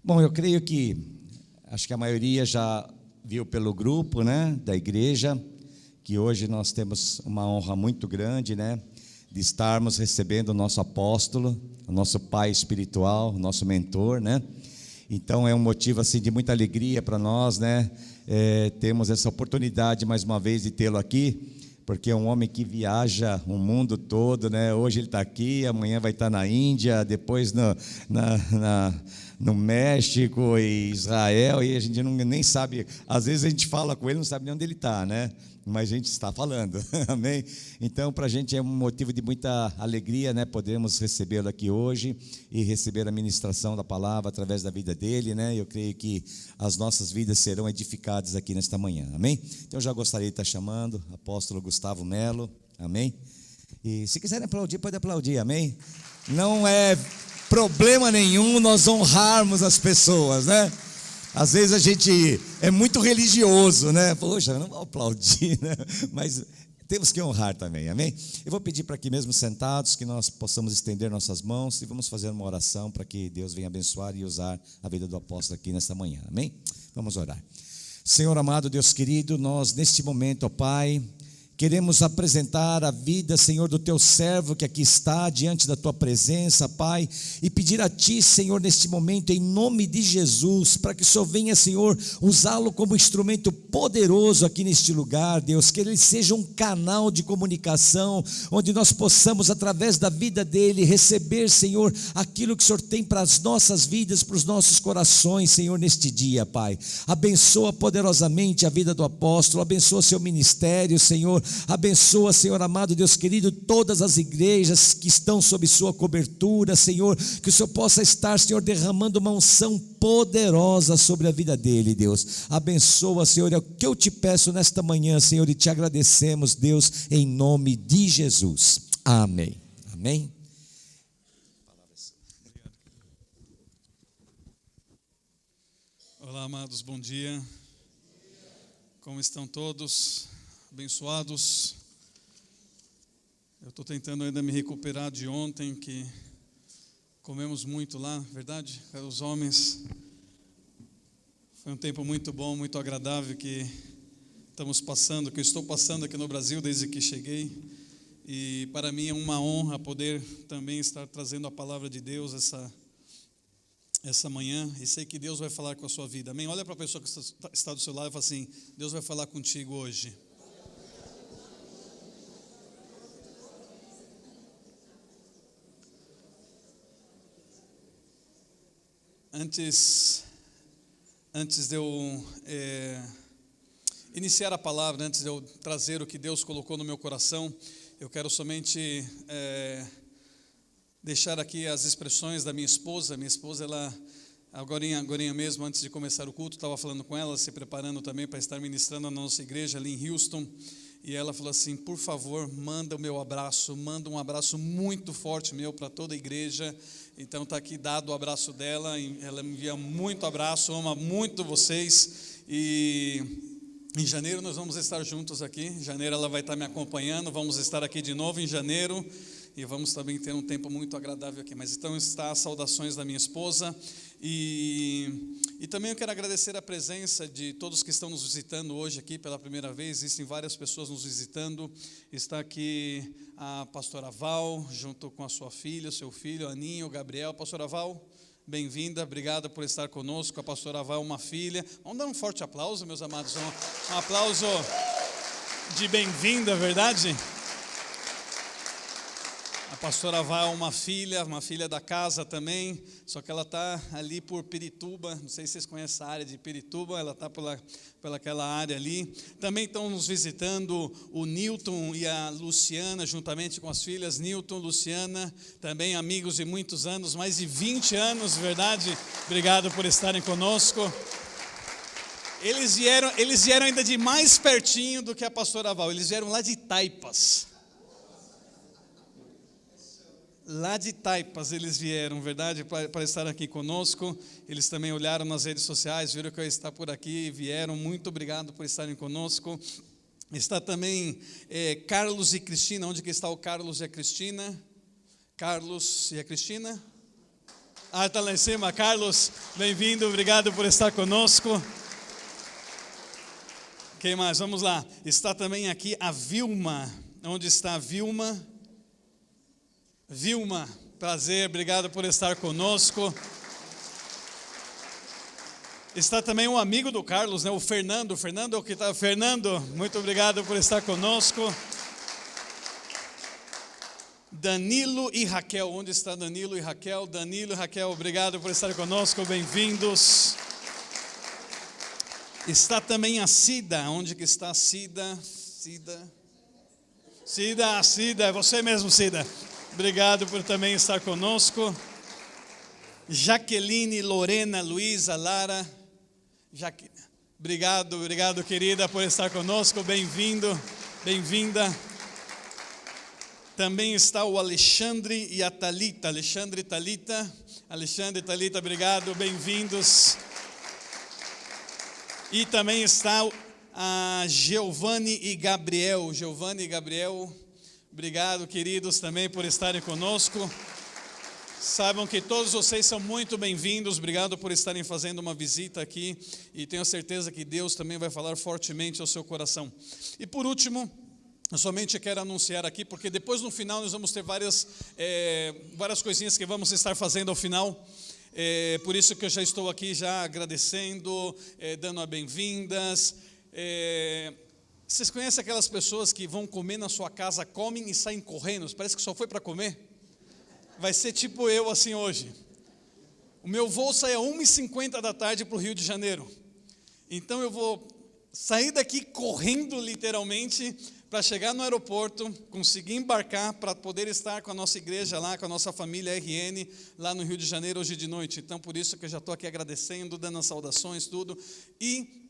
Bom, eu creio que, acho que a maioria já viu pelo grupo, né, da igreja, que hoje nós temos uma honra muito grande, né, de estarmos recebendo o nosso apóstolo, o nosso pai espiritual, o nosso mentor, né. Então é um motivo assim de muita alegria para nós, né, temos essa oportunidade mais uma vez de tê-lo aqui, porque é um homem que viaja o mundo todo, né? Hoje ele está aqui, amanhã vai estar na Índia, depois no México e Israel, e a gente nem sabe, às vezes a gente fala com ele, não sabe nem onde ele está, né? Mas a gente está falando, amém? Então, para a gente é um motivo de muita alegria, né? Podemos recebê-lo aqui hoje e receber a ministração da palavra através da vida dele, né? Eu creio que as nossas vidas serão edificadas aqui nesta manhã, amém? Então, eu já gostaria de estar chamando o apóstolo Gustavo Melo, amém? E se quiserem aplaudir, pode aplaudir, amém? Não é problema nenhum nós honrarmos as pessoas, né? Às vezes a gente é muito religioso, né? Poxa, não vou aplaudir, né? Mas temos que honrar também, amém? Eu vou pedir para que mesmo sentados, que nós possamos estender nossas mãos e vamos fazer uma oração para que Deus venha abençoar e usar a vida do apóstolo aqui nesta manhã, amém? Vamos orar. Senhor amado, Deus querido, nós neste momento, ó Pai, queremos apresentar a vida, Senhor, do teu servo que aqui está diante da tua presença, Pai, e pedir a ti, Senhor, neste momento, em nome de Jesus, para que o Senhor venha, Senhor, usá-lo como instrumento poderoso aqui neste lugar, Deus, que ele seja um canal de comunicação, onde nós possamos, através da vida dele, receber, Senhor, aquilo que o Senhor tem para as nossas vidas, para os nossos corações, Senhor, neste dia, Pai. Abençoa poderosamente a vida do apóstolo, abençoa seu ministério, Senhor. Abençoa, Senhor amado, Deus querido, todas as igrejas que estão sob sua cobertura, Senhor, que o Senhor possa estar, Senhor, derramando uma unção poderosa sobre a vida dele, Deus. Abençoa, Senhor, é o que eu te peço nesta manhã, Senhor, e te agradecemos, Deus, em nome de Jesus. Amém. Amém. Olá, amados, bom dia. Como estão todos? Abençoados. Eu estou tentando ainda me recuperar de ontem, que comemos muito lá, verdade? Os homens. Foi um tempo muito bom, muito agradável que estamos passando, que eu estou passando aqui no Brasil desde que cheguei. E para mim é uma honra poder também estar trazendo a palavra de Deus essa manhã, e sei que Deus vai falar com a sua vida, amém? Olha para a pessoa que está do seu lado e fala assim: Deus vai falar contigo hoje. Antes de eu iniciar a palavra, antes de eu trazer o que Deus colocou no meu coração, eu quero somente deixar aqui as expressões da minha esposa. Minha esposa, ela, agorinha mesmo, antes de começar o culto, estava falando com ela, se preparando também para estar ministrando na nossa igreja ali em Houston, e ela falou assim: por favor, manda o meu abraço, manda um abraço muito forte meu para toda a igreja. Então está aqui dado o abraço dela, ela me envia muito abraço, ama muito vocês, e em janeiro nós vamos estar juntos aqui. Em janeiro ela vai estar me acompanhando, vamos estar aqui de novo em janeiro, e vamos também ter um tempo muito agradável aqui. Mas então está as saudações da minha esposa, e também eu quero agradecer a presença de todos que estão nos visitando hoje aqui pela primeira vez. Existem várias pessoas nos visitando. Está aqui a pastora Val, junto com a sua filha, seu filho, Aninha, o Gabriel. Pastora Val, bem-vinda, obrigada por estar conosco. A pastora Val é uma filha. Vamos dar um forte aplauso, meus amados. Um aplauso de bem-vinda, verdade? A pastora Val é uma filha da casa também, só que ela está ali por Pirituba, não sei se vocês conhecem a área de Pirituba, ela está pelaquela área ali. Também estão nos visitando o Newton e a Luciana, juntamente com as filhas, Newton, Luciana, também amigos de muitos anos, mais de 20 anos, verdade? Obrigado por estarem conosco. Eles vieram ainda de mais pertinho do que a pastora Val, eles vieram lá de Taipas. Lá de Taipas eles vieram, verdade, para estar aqui conosco. Eles também olharam nas redes sociais, viram que eu estava por aqui e vieram. Muito obrigado por estarem conosco. Está também Carlos e Cristina. Onde que está o Carlos e a Cristina? Carlos e a Cristina? Ah, está lá em cima. Carlos, bem-vindo, obrigado por estar conosco. Quem mais? Vamos lá. Está também aqui a Vilma. Onde está a Vilma? Vilma, prazer, obrigado por estar conosco. Está também um amigo do Carlos, né? O Fernando. O Fernando é o que está. Fernando, muito obrigado por estar conosco. Danilo e Raquel, onde está Danilo e Raquel? Danilo e Raquel, obrigado por estar conosco, bem-vindos. Está também a Cida, onde que está a Cida? Cida, é você mesmo, Cida. Obrigado por também estar conosco. Jaqueline, Lorena, Luísa, Lara. Obrigado, querida, por estar conosco. Bem-vindo, bem-vinda. Também está o Alexandre e a Thalita. Alexandre e Thalita, obrigado, bem-vindos. E também está a Giovanni e Gabriel. Obrigado, queridos, também por estarem conosco. Saibam que todos vocês são muito bem-vindos. Obrigado por estarem fazendo uma visita aqui. E tenho certeza que Deus também vai falar fortemente ao seu coração. E por último, eu somente quero anunciar aqui, porque depois no final nós vamos ter várias coisinhas que vamos estar fazendo ao final. Por isso que eu já estou aqui já agradecendo, dando as bem-vindas. Vocês conhecem aquelas pessoas que vão comer na sua casa, comem e saem correndo? Parece que só foi para comer. Vai ser tipo eu assim hoje. O meu voo sai às 1h50 da tarde para o Rio de Janeiro. Então eu vou sair daqui correndo literalmente para chegar no aeroporto, conseguir embarcar para poder estar com a nossa igreja lá, com a nossa família RN, lá no Rio de Janeiro hoje de noite. Então por isso que eu já estou aqui agradecendo, dando as saudações, tudo. E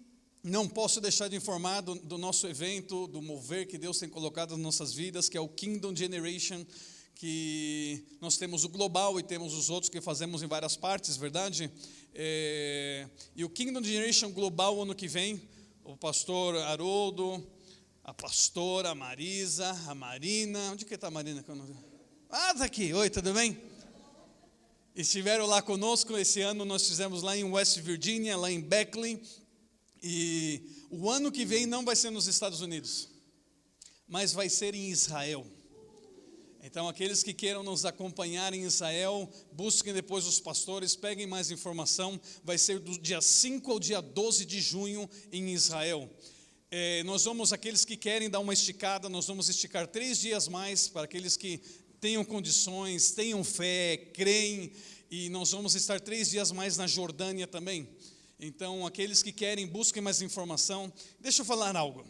não posso deixar de informar do nosso evento, do mover que Deus tem colocado nas nossas vidas, que é o Kingdom Generation, que nós temos o global e temos os outros que fazemos em várias partes, verdade? E o Kingdom Generation global, ano que vem, o pastor Haroldo, a pastora Marisa, a Marina, onde que está a Marina? Ah, está aqui, oi, tudo bem? Estiveram lá conosco, esse ano nós fizemos lá em West Virginia, lá em Beckley. E o ano que vem não vai ser nos Estados Unidos, mas vai ser em Israel. Então aqueles que queiram nos acompanhar em Israel, busquem depois os pastores, peguem mais informação. Vai ser do dia 5 ao dia 12 de junho em Israel. Aqueles que querem dar uma esticada, nós vamos esticar 3 dias mais, para aqueles que tenham condições, tenham fé, creem. E nós vamos estar 3 dias mais na Jordânia também. Então, aqueles que querem, busquem mais informação. Deixa eu falar algo.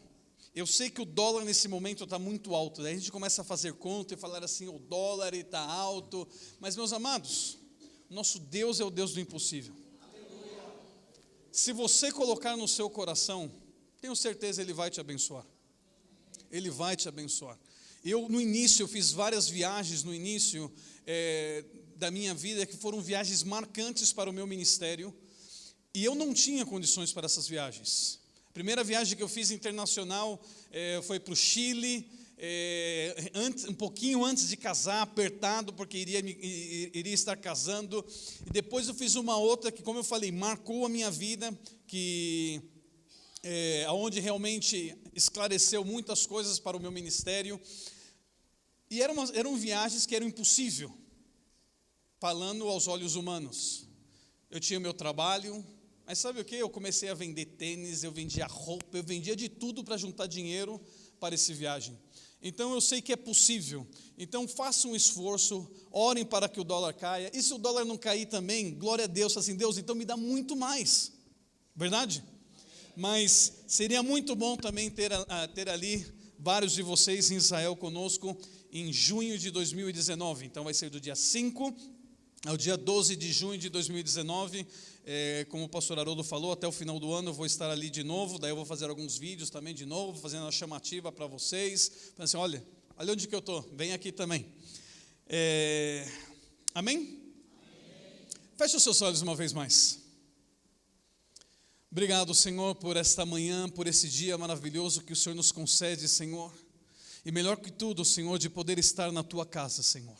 Eu sei que o dólar nesse momento está muito alto. Daí a gente começa a fazer conta e falar assim, o dólar está alto. Mas, meus amados, nosso Deus é o Deus do impossível. Se você colocar no seu coração, tenho certeza Ele vai te abençoar. Ele vai te abençoar. No início, eu fiz várias viagens no início da minha vida, que foram viagens marcantes para o meu ministério. E eu não tinha condições para essas viagens. A primeira viagem que eu fiz internacional foi para o Chile, um pouquinho antes de casar, apertado, porque iria estar casando. E depois eu fiz uma outra que, como eu falei, marcou a minha vida, onde realmente esclareceu muitas coisas para o meu ministério. E eram viagens que eram impossíveis, falando aos olhos humanos. eu tinha meu trabalho, mas sabe o que? Eu comecei a vender tênis, eu vendia roupa, eu vendia de tudo para juntar dinheiro para essa viagem. Então eu sei que é possível. Então façam um esforço, orem para que o dólar caia. E se o dólar não cair também, glória a Deus, assim, Deus, então me dá muito mais. Verdade? Mas seria muito bom também ter ali vários de vocês em Israel conosco em junho de 2019. Então vai ser do dia 5 ao dia 12 de junho de 2019. Como o pastor Haroldo falou, até o final do ano eu vou estar ali de novo. Daí eu vou fazer alguns vídeos também de novo, fazendo uma chamativa para vocês. Falando assim, olha onde que eu estou, vem aqui também. Amém? Feche os seus olhos uma vez mais. Obrigado, Senhor, por esta manhã, por esse dia maravilhoso que o Senhor nos concede, Senhor. E melhor que tudo, Senhor, de poder estar na Tua casa, Senhor.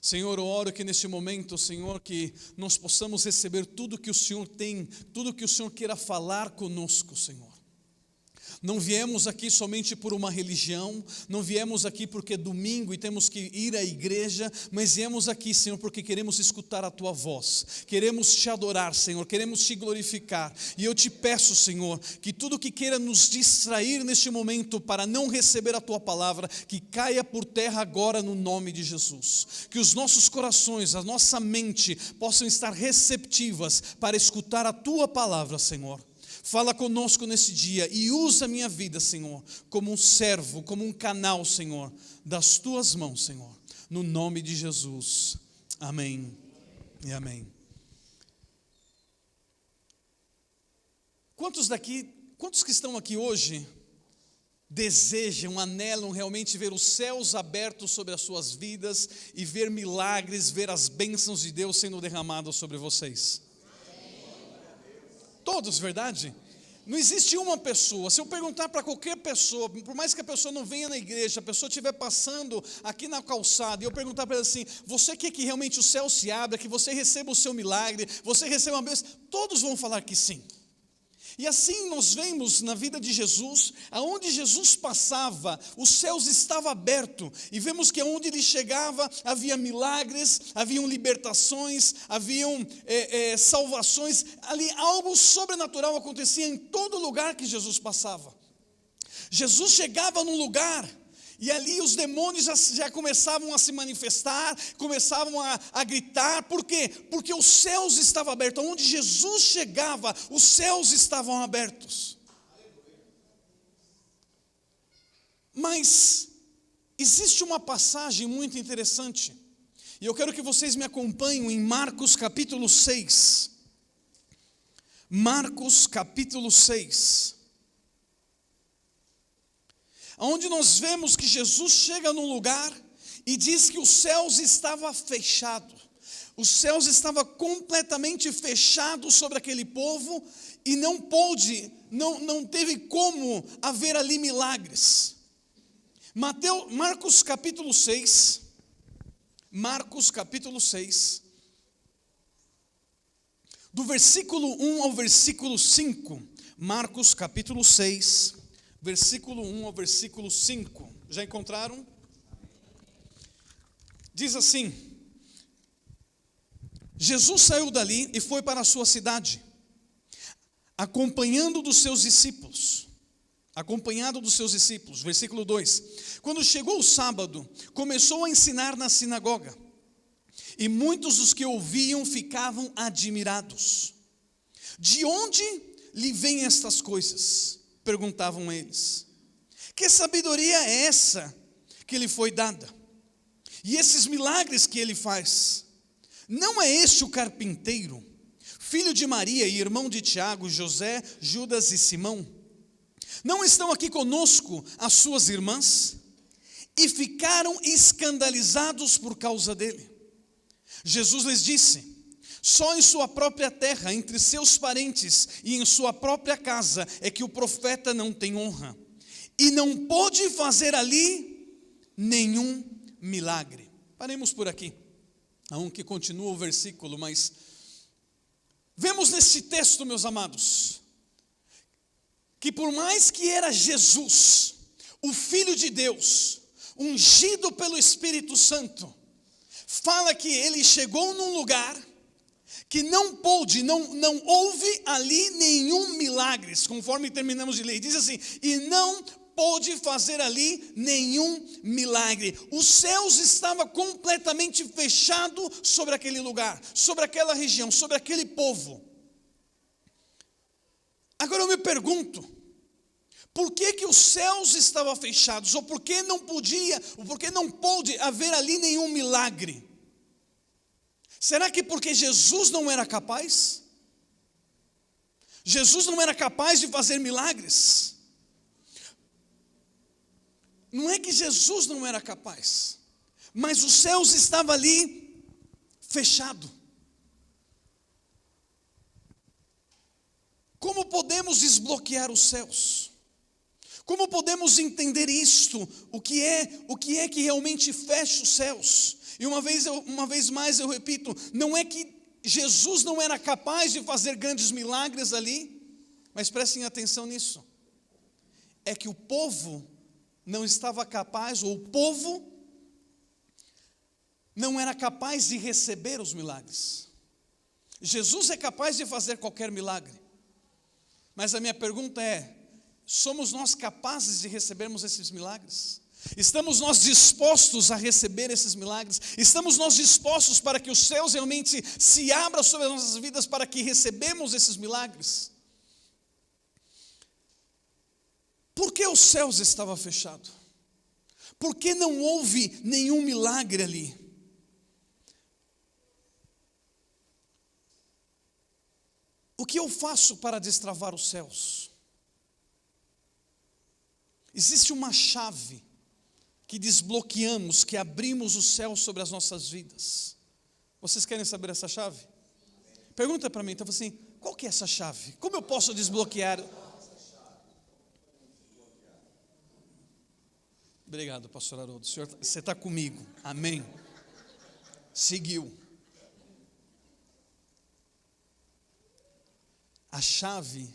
Senhor, eu oro que neste momento, Senhor, que nós possamos receber tudo que o Senhor tem, tudo que o Senhor queira falar conosco, Senhor. Não viemos aqui somente por uma religião, não viemos aqui porque é domingo e temos que ir à igreja, mas viemos aqui, Senhor, porque queremos escutar a Tua voz, queremos Te adorar, Senhor, queremos Te glorificar. E eu Te peço, Senhor, que tudo que queira nos distrair neste momento para não receber a Tua palavra, que caia por terra agora no nome de Jesus. Que os nossos corações, a nossa mente possam estar receptivas para escutar a Tua palavra, Senhor. Fala conosco nesse dia e usa a minha vida, Senhor, como um servo, como um canal, Senhor, das Tuas mãos, Senhor, no nome de Jesus. Amém e amém. Quantos que estão aqui hoje desejam, anelam realmente ver os céus abertos sobre as suas vidas e ver milagres, ver as bênçãos de Deus sendo derramadas sobre vocês? Todos, verdade? Não existe uma pessoa. Se eu perguntar para qualquer pessoa, por mais que a pessoa não venha na igreja, a pessoa estiver passando aqui na calçada, e eu perguntar para ela assim, você quer que realmente o céu se abra, que você receba o seu milagre, você receba uma bênção? Todos vão falar que sim. E assim nós vemos na vida de Jesus, aonde Jesus passava, os céus estavam abertos, e vemos que aonde ele chegava, havia milagres, haviam libertações, haviam salvações, ali algo sobrenatural acontecia em todo lugar que Jesus passava. Jesus chegava num lugar, e ali os demônios já começavam a se manifestar, começavam a gritar. Por quê? Porque os céus estavam abertos. Onde Jesus chegava, os céus estavam abertos. Mas existe uma passagem muito interessante, e eu quero que vocês me acompanhem em Marcos capítulo 6. Marcos capítulo 6. Onde nós vemos que Jesus chega num lugar e diz que os céus estavam fechados. Os céus estavam completamente fechados sobre aquele povo e não teve como haver ali milagres. Marcos capítulo 6, do versículo 1 ao versículo 5, Marcos capítulo 6, versículo 1 ao versículo 5. Já encontraram? Diz assim: Jesus saiu dali e foi para a sua cidade, acompanhado dos seus discípulos. Versículo 2: Quando chegou o sábado, começou a ensinar na sinagoga, e muitos dos que ouviam ficavam admirados. De onde lhe vêm estas coisas? Perguntavam eles. Que sabedoria é essa que lhe foi dada? E esses milagres que ele faz? Não é este o carpinteiro, filho de Maria e irmão de Tiago, José, Judas e Simão? Não estão aqui conosco as suas irmãs? E ficaram escandalizados por causa dele. Jesus lhes disse: só em sua própria terra, entre seus parentes e em sua própria casa é que o profeta não tem honra. E não pôde fazer ali nenhum milagre. Paremos por aqui, aonde continua o versículo, mas vemos nesse texto, meus amados, que por mais que era Jesus, o Filho de Deus, ungido pelo Espírito Santo, fala que ele chegou num lugar que não houve ali nenhum milagre, conforme terminamos de ler. Diz assim: e não pôde fazer ali nenhum milagre. Os céus estavam completamente fechados sobre aquele lugar, sobre aquela região, sobre aquele povo. Agora eu me pergunto, por que os céus estavam fechados? Ou por que não pôde haver ali nenhum milagre? Será que porque Jesus não era capaz? Jesus não era capaz de fazer milagres? Não é que Jesus não era capaz, mas os céus estavam ali fechados. Como podemos desbloquear os céus? Como podemos entender isto? O que é que realmente fecha os céus? E uma vez mais eu repito, não é que Jesus não era capaz de fazer grandes milagres ali, mas prestem atenção nisso. É que o povo não estava capaz, ou o povo não era capaz de receber os milagres. Jesus é capaz de fazer qualquer milagre, mas a minha pergunta é: somos nós capazes de recebermos esses milagres? Estamos nós dispostos a receber esses milagres? Estamos nós dispostos para que os céus realmente se abram sobre as nossas vidas para que recebemos esses milagres? Por que os céus estavam fechados? Por que não houve nenhum milagre ali? O que eu faço para destravar os céus? Existe uma chave que desbloqueamos, que abrimos o céu sobre as nossas vidas. Vocês querem saber essa chave? Pergunta para mim, então assim, qual que é essa chave? Como eu posso desbloquear? Obrigado, pastor Haroldo. Senhor, você está comigo. Amém. Seguiu. A chave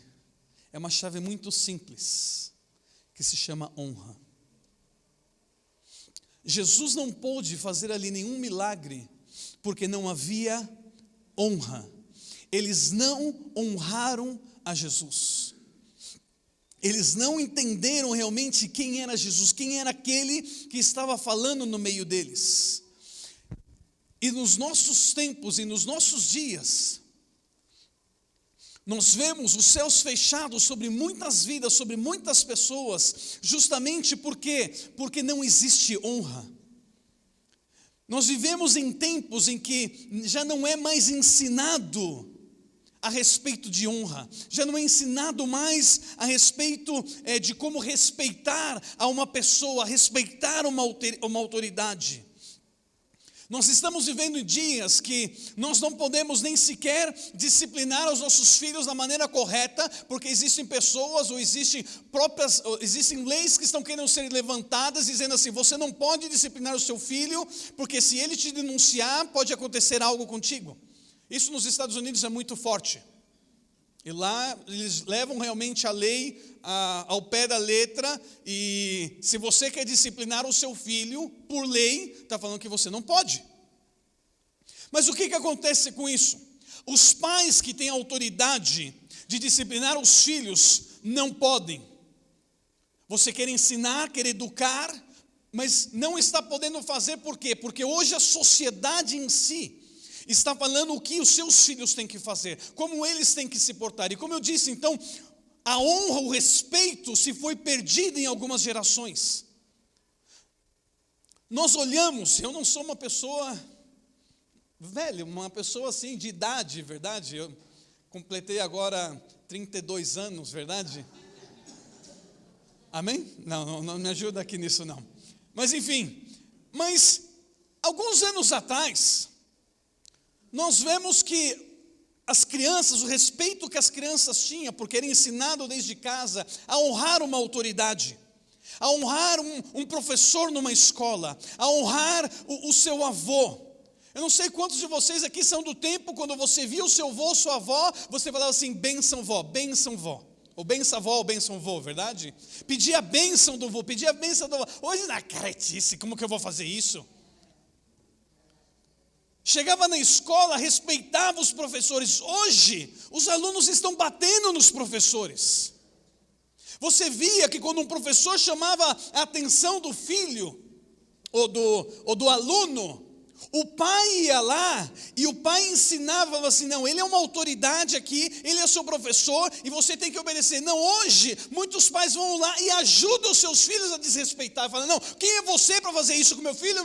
é uma chave muito simples, que se chama honra. Jesus não pôde fazer ali nenhum milagre, porque não havia honra. Eles não honraram a Jesus. Eles não entenderam realmente quem era Jesus, quem era aquele que estava falando no meio deles. E nos nossos tempos e nos nossos dias, nós vemos os céus fechados sobre muitas vidas, sobre muitas pessoas, justamente porque não existe honra. Nós vivemos em tempos em que já não é mais ensinado a respeito de honra, já não é ensinado mais a respeito de como respeitar a uma pessoa, respeitar uma autoridade. Nós estamos vivendo em dias que nós não podemos nem sequer disciplinar os nossos filhos da maneira correta, porque existem pessoas ou existem leis que estão querendo ser levantadas, dizendo assim: você não pode disciplinar o seu filho, porque se ele te denunciar, pode acontecer algo contigo. Isso nos Estados Unidos é muito forte. E lá eles levam realmente a lei ao pé da letra, e se você quer disciplinar o seu filho, por lei, está falando que você não pode. Mas o que acontece com isso? Os pais que têm autoridade de disciplinar os filhos não podem. Você quer ensinar, quer educar, mas não está podendo fazer. Por quê? Porque hoje a sociedade em si está falando o que os seus filhos têm que fazer, como eles têm que se portar. E como eu disse, então, a honra, o respeito se foi perdido em algumas gerações. Nós olhamos, eu não sou uma pessoa velha, uma pessoa assim de idade, verdade? Eu completei agora 32 anos, verdade? Amém? Não me ajuda aqui nisso não. Mas enfim, alguns anos atrás, nós vemos que as crianças, o respeito que as crianças tinham, porque era ensinado desde casa a honrar uma autoridade, a honrar um professor numa escola, a honrar o seu avô. Eu não sei quantos de vocês aqui são do tempo, quando você via o seu avô, sua avó, você falava assim: benção vó, ou benção avó, ou benção vô, verdade? Pedia a benção do vô, pedia a benção do vô. Hoje, na caretice, como que eu vou fazer isso? chegava na escola, respeitava os professores. Hoje, os alunos estão batendo nos professores. Você via que quando um professor chamava a atenção do filho, ou do aluno, o pai ia lá e o pai ensinava assim, não, ele é uma autoridade aqui, ele é seu professor e você tem que obedecer. Não, hoje, muitos pais vão lá e ajudam os seus filhos a desrespeitar, falam, não, quem é você para fazer isso com meu filho?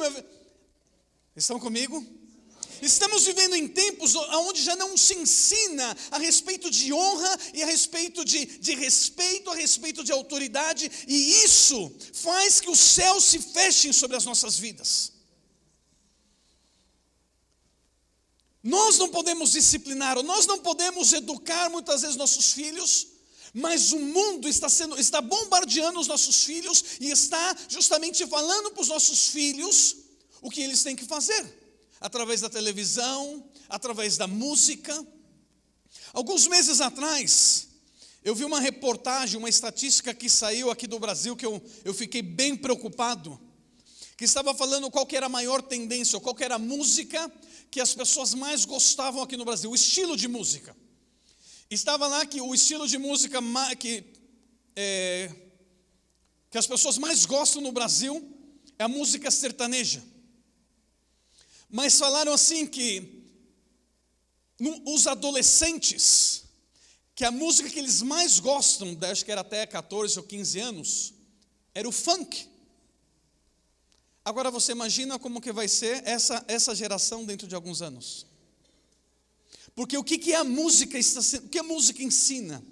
Estão comigo? Estamos vivendo em tempos onde já não se ensina a respeito de honra e a respeito de respeito, a respeito de autoridade, e isso faz que os céus se fechem sobre as nossas vidas. Nós não podemos disciplinar, ou nós não podemos educar muitas vezes nossos filhos, mas o mundo está bombardeando os nossos filhos e está justamente falando para os nossos filhos o que eles têm que fazer. Através da televisão, através da música. Alguns meses atrás, eu vi uma reportagem, uma estatística que saiu aqui do Brasil, que eu fiquei bem preocupado, que estava falando qual que era a maior tendência, ou qual que era a música que as pessoas mais gostavam aqui no Brasil, o estilo de música. Estava lá que o estilo de música que as pessoas mais gostam no Brasil é a música sertaneja. Mas falaram assim que os adolescentes, que a música que eles mais gostam, acho que era até 14 ou 15 anos, era o funk. Agora você imagina como que vai ser essa geração dentro de alguns anos. Porque o que a música o que a música ensina?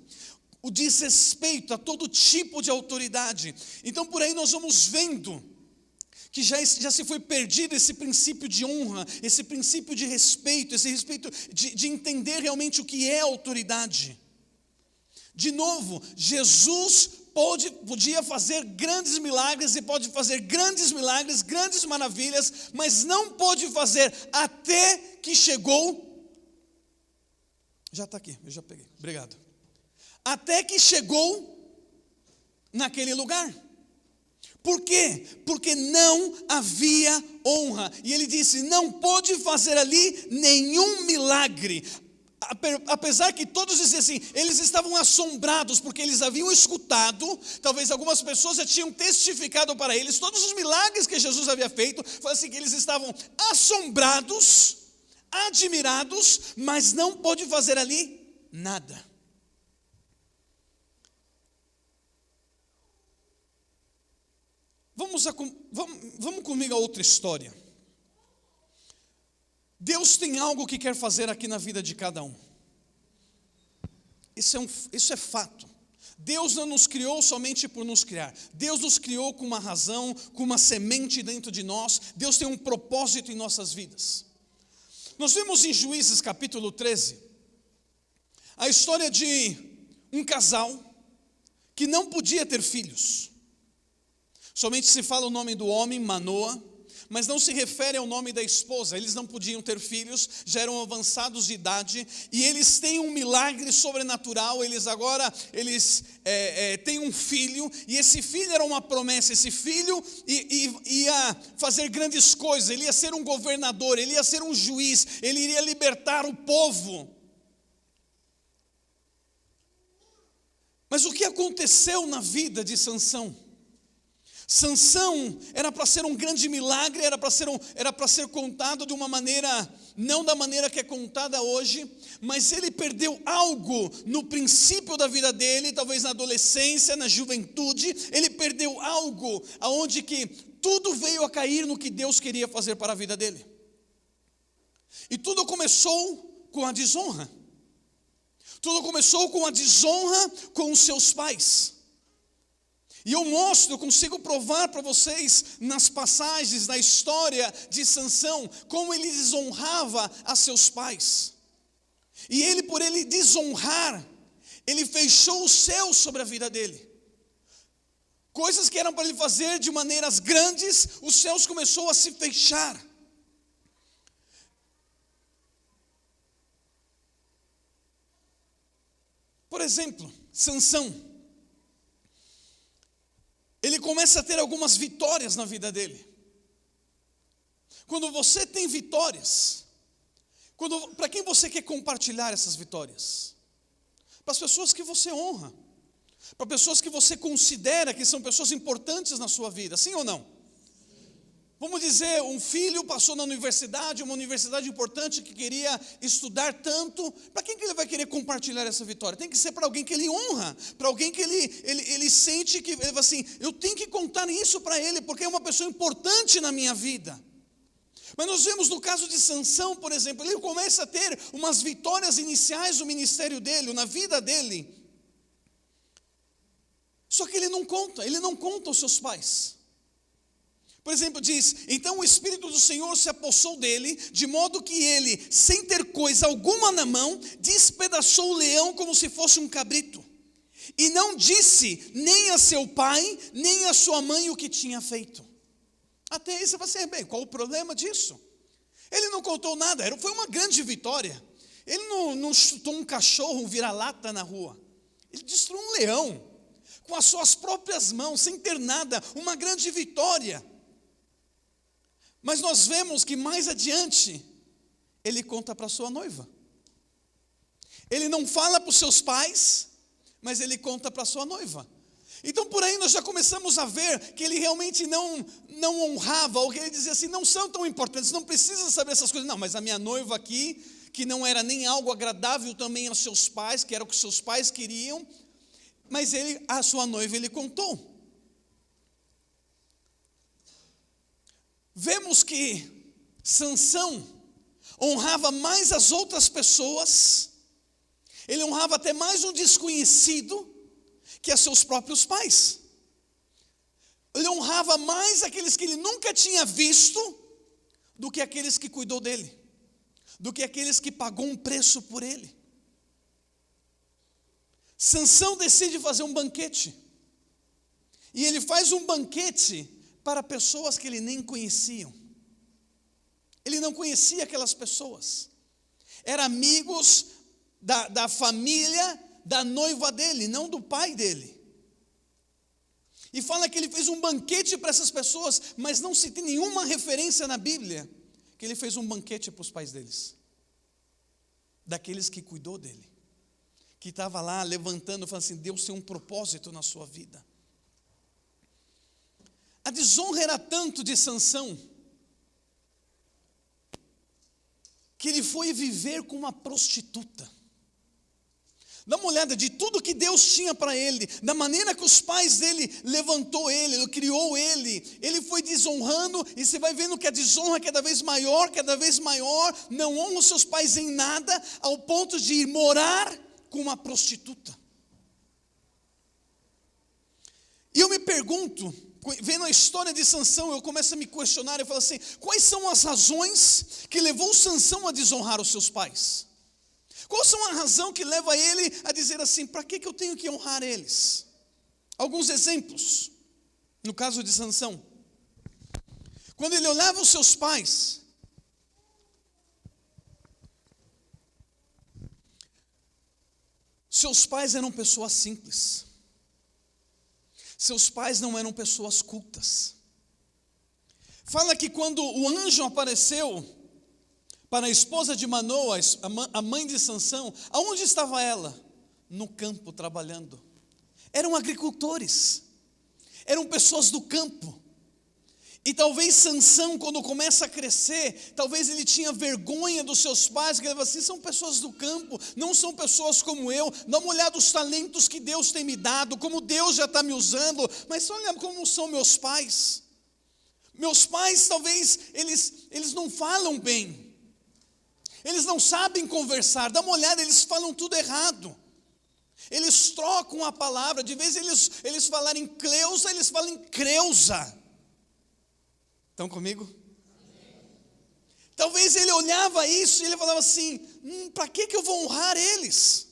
O desrespeito a todo tipo de autoridade. Então por aí nós vamos vendo que já se foi perdido esse princípio de honra, esse princípio de respeito, esse respeito de entender realmente o que é autoridade. De novo, Jesus podia fazer grandes milagres, e pode fazer grandes milagres, grandes maravilhas, mas não pôde fazer até que chegou. Já está aqui, eu já peguei, obrigado. Até que chegou naquele lugar. Por quê? Porque não havia honra. E ele disse, não pôde fazer ali nenhum milagre. Apesar que todos diziam assim, eles estavam assombrados, porque eles haviam escutado, talvez algumas pessoas já tinham testificado para eles, todos os milagres que Jesus havia feito, foi assim que eles estavam assombrados, admirados, mas não pôde fazer ali nada. Vamos comigo a outra história. Deus tem algo que quer fazer aqui na vida de cada um. Isso é fato. Deus não nos criou somente por nos criar. Deus nos criou com uma razão, com uma semente dentro de nós. Deus tem um propósito em nossas vidas. Nós vemos em Juízes capítulo 13, a história de um casal que não podia ter filhos. Somente se fala o nome do homem, Manoa, mas não se refere ao nome da esposa. Eles não podiam ter filhos, já eram avançados de idade, e eles têm um milagre sobrenatural. Eles têm um filho, e esse filho era uma promessa. Esse filho ia fazer grandes coisas, ele ia ser um governador, ele ia ser um juiz, ele iria libertar o povo. Mas o que aconteceu na vida de Sansão? Sansão era para ser um grande milagre, era para ser contado de uma maneira, não da maneira que é contada hoje, mas ele perdeu algo no princípio da vida dele, talvez na adolescência, na juventude, ele perdeu algo aonde que tudo veio a cair no que Deus queria fazer para a vida dele. E tudo começou com a desonra. Tudo começou com a desonra com os seus pais. E eu consigo provar para vocês nas passagens, na história de Sansão, como ele desonrava a seus pais. E ele, por ele desonrar, ele fechou o céu sobre a vida dele. Coisas que eram para ele fazer de maneiras grandes, os céus começou a se fechar. Por exemplo, Sansão. Ele começa a ter algumas vitórias na vida dele. Quando você tem vitórias, Para quem você quer compartilhar essas vitórias? Para as pessoas que você honra, para pessoas que você considera que são pessoas importantes na sua vida, sim ou não? Vamos dizer, um filho passou na universidade, uma universidade importante, que queria estudar tanto. Para quem que ele vai querer compartilhar essa vitória? Tem que ser para alguém que ele honra, para alguém que ele sente que, ele fala assim, eu tenho que contar isso para ele, porque é uma pessoa importante na minha vida. Mas nós vemos no caso de Sansão, por exemplo, ele começa a ter umas vitórias iniciais no ministério dele, na vida dele. Só que ele não conta aos seus pais. Por exemplo, diz, então o Espírito do Senhor se apossou dele, de modo que ele, sem ter coisa alguma na mão, despedaçou o leão como se fosse um cabrito. E não disse nem a seu pai, nem a sua mãe o que tinha feito. Até aí você vai dizer, bem, qual o problema disso? Ele não contou nada, foi uma grande vitória. Ele não chutou um cachorro, um vira-lata na rua. Ele destruiu um leão, com as suas próprias mãos, sem ter nada, uma grande vitória. Mas nós vemos que mais adiante, ele conta para sua noiva. Ele não fala para os seus pais, mas ele conta para sua noiva. Então por aí nós já começamos a ver que ele realmente não honrava, ou que ele dizia assim, não são tão importantes, não precisa saber essas coisas. Não, mas a minha noiva aqui, que não era nem algo agradável também aos seus pais, que era o que seus pais queriam, mas a sua noiva ele contou. Vemos que Sansão honrava mais as outras pessoas, ele honrava até mais um desconhecido que a seus próprios pais. Ele honrava mais aqueles que ele nunca tinha visto do que aqueles que cuidou dele, do que aqueles que pagou um preço por ele. Sansão decide fazer um banquete, e ele faz um banquete para pessoas que ele nem conheciam. Ele não conhecia aquelas pessoas. Eram amigos da família da noiva dele, não do pai dele. E fala que ele fez um banquete para essas pessoas, mas não se tem nenhuma referência na Bíblia que ele fez um banquete para os pais deles, daqueles que cuidou dele, que estava lá levantando, falando assim, Deus tem um propósito na sua vida. A desonra era tanto de Sansão, que ele foi viver com uma prostituta. Dá uma olhada de tudo que Deus tinha para ele, da maneira que os pais dele levantou ele criou ele foi desonrando, e você vai vendo que a desonra é cada vez maior, não honra os seus pais em nada, ao ponto de ir morar com uma prostituta. E eu me pergunto, vendo a história de Sansão, eu começo a me questionar, eu falo assim, quais são as razões que levou Sansão a desonrar os seus pais? Qual são a razão que leva ele a dizer assim, para que eu tenho que honrar eles? Alguns exemplos, no caso de Sansão. Quando ele olhava os seus pais, seus pais eram pessoas simples. Seus pais não eram pessoas cultas. Fala que quando o anjo apareceu para a esposa de Manoa, a mãe de Sansão, aonde estava ela? No campo trabalhando. Eram agricultores, eram pessoas do campo. E talvez Sansão, quando começa a crescer, talvez ele tinha vergonha dos seus pais, que ele falava assim, são pessoas do campo, não são pessoas como eu, dá uma olhada nos talentos que Deus tem me dado, como Deus já está me usando, mas olha como são meus pais. Meus pais talvez, eles não falam bem, eles não sabem conversar, dá uma olhada, eles falam tudo errado. Eles trocam a palavra, de vez eles falarem Cleusa, eles falam Creusa. Estão comigo? Talvez ele olhava isso e ele falava assim, para que eu vou honrar eles?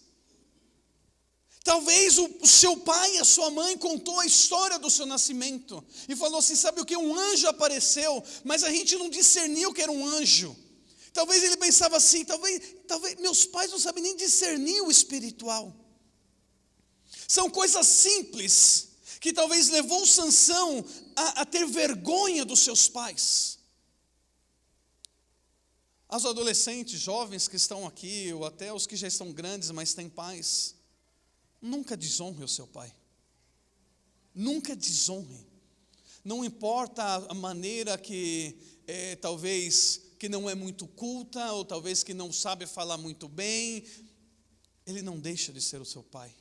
Talvez o seu pai e a sua mãe contou a história do seu nascimento e falou assim, sabe o que? Um anjo apareceu, mas a gente não discerniu que era um anjo. Talvez ele pensava assim, talvez meus pais não sabem nem discernir o espiritual. São coisas simples que talvez levou Sansão a ter vergonha dos seus pais. Aos adolescentes, jovens que estão aqui, ou até os que já estão grandes, mas têm pais, nunca desonre o seu pai. Nunca desonre. Não importa a maneira que, talvez, que não é muito culta, ou talvez que não sabe falar muito bem, ele não deixa de ser o seu pai.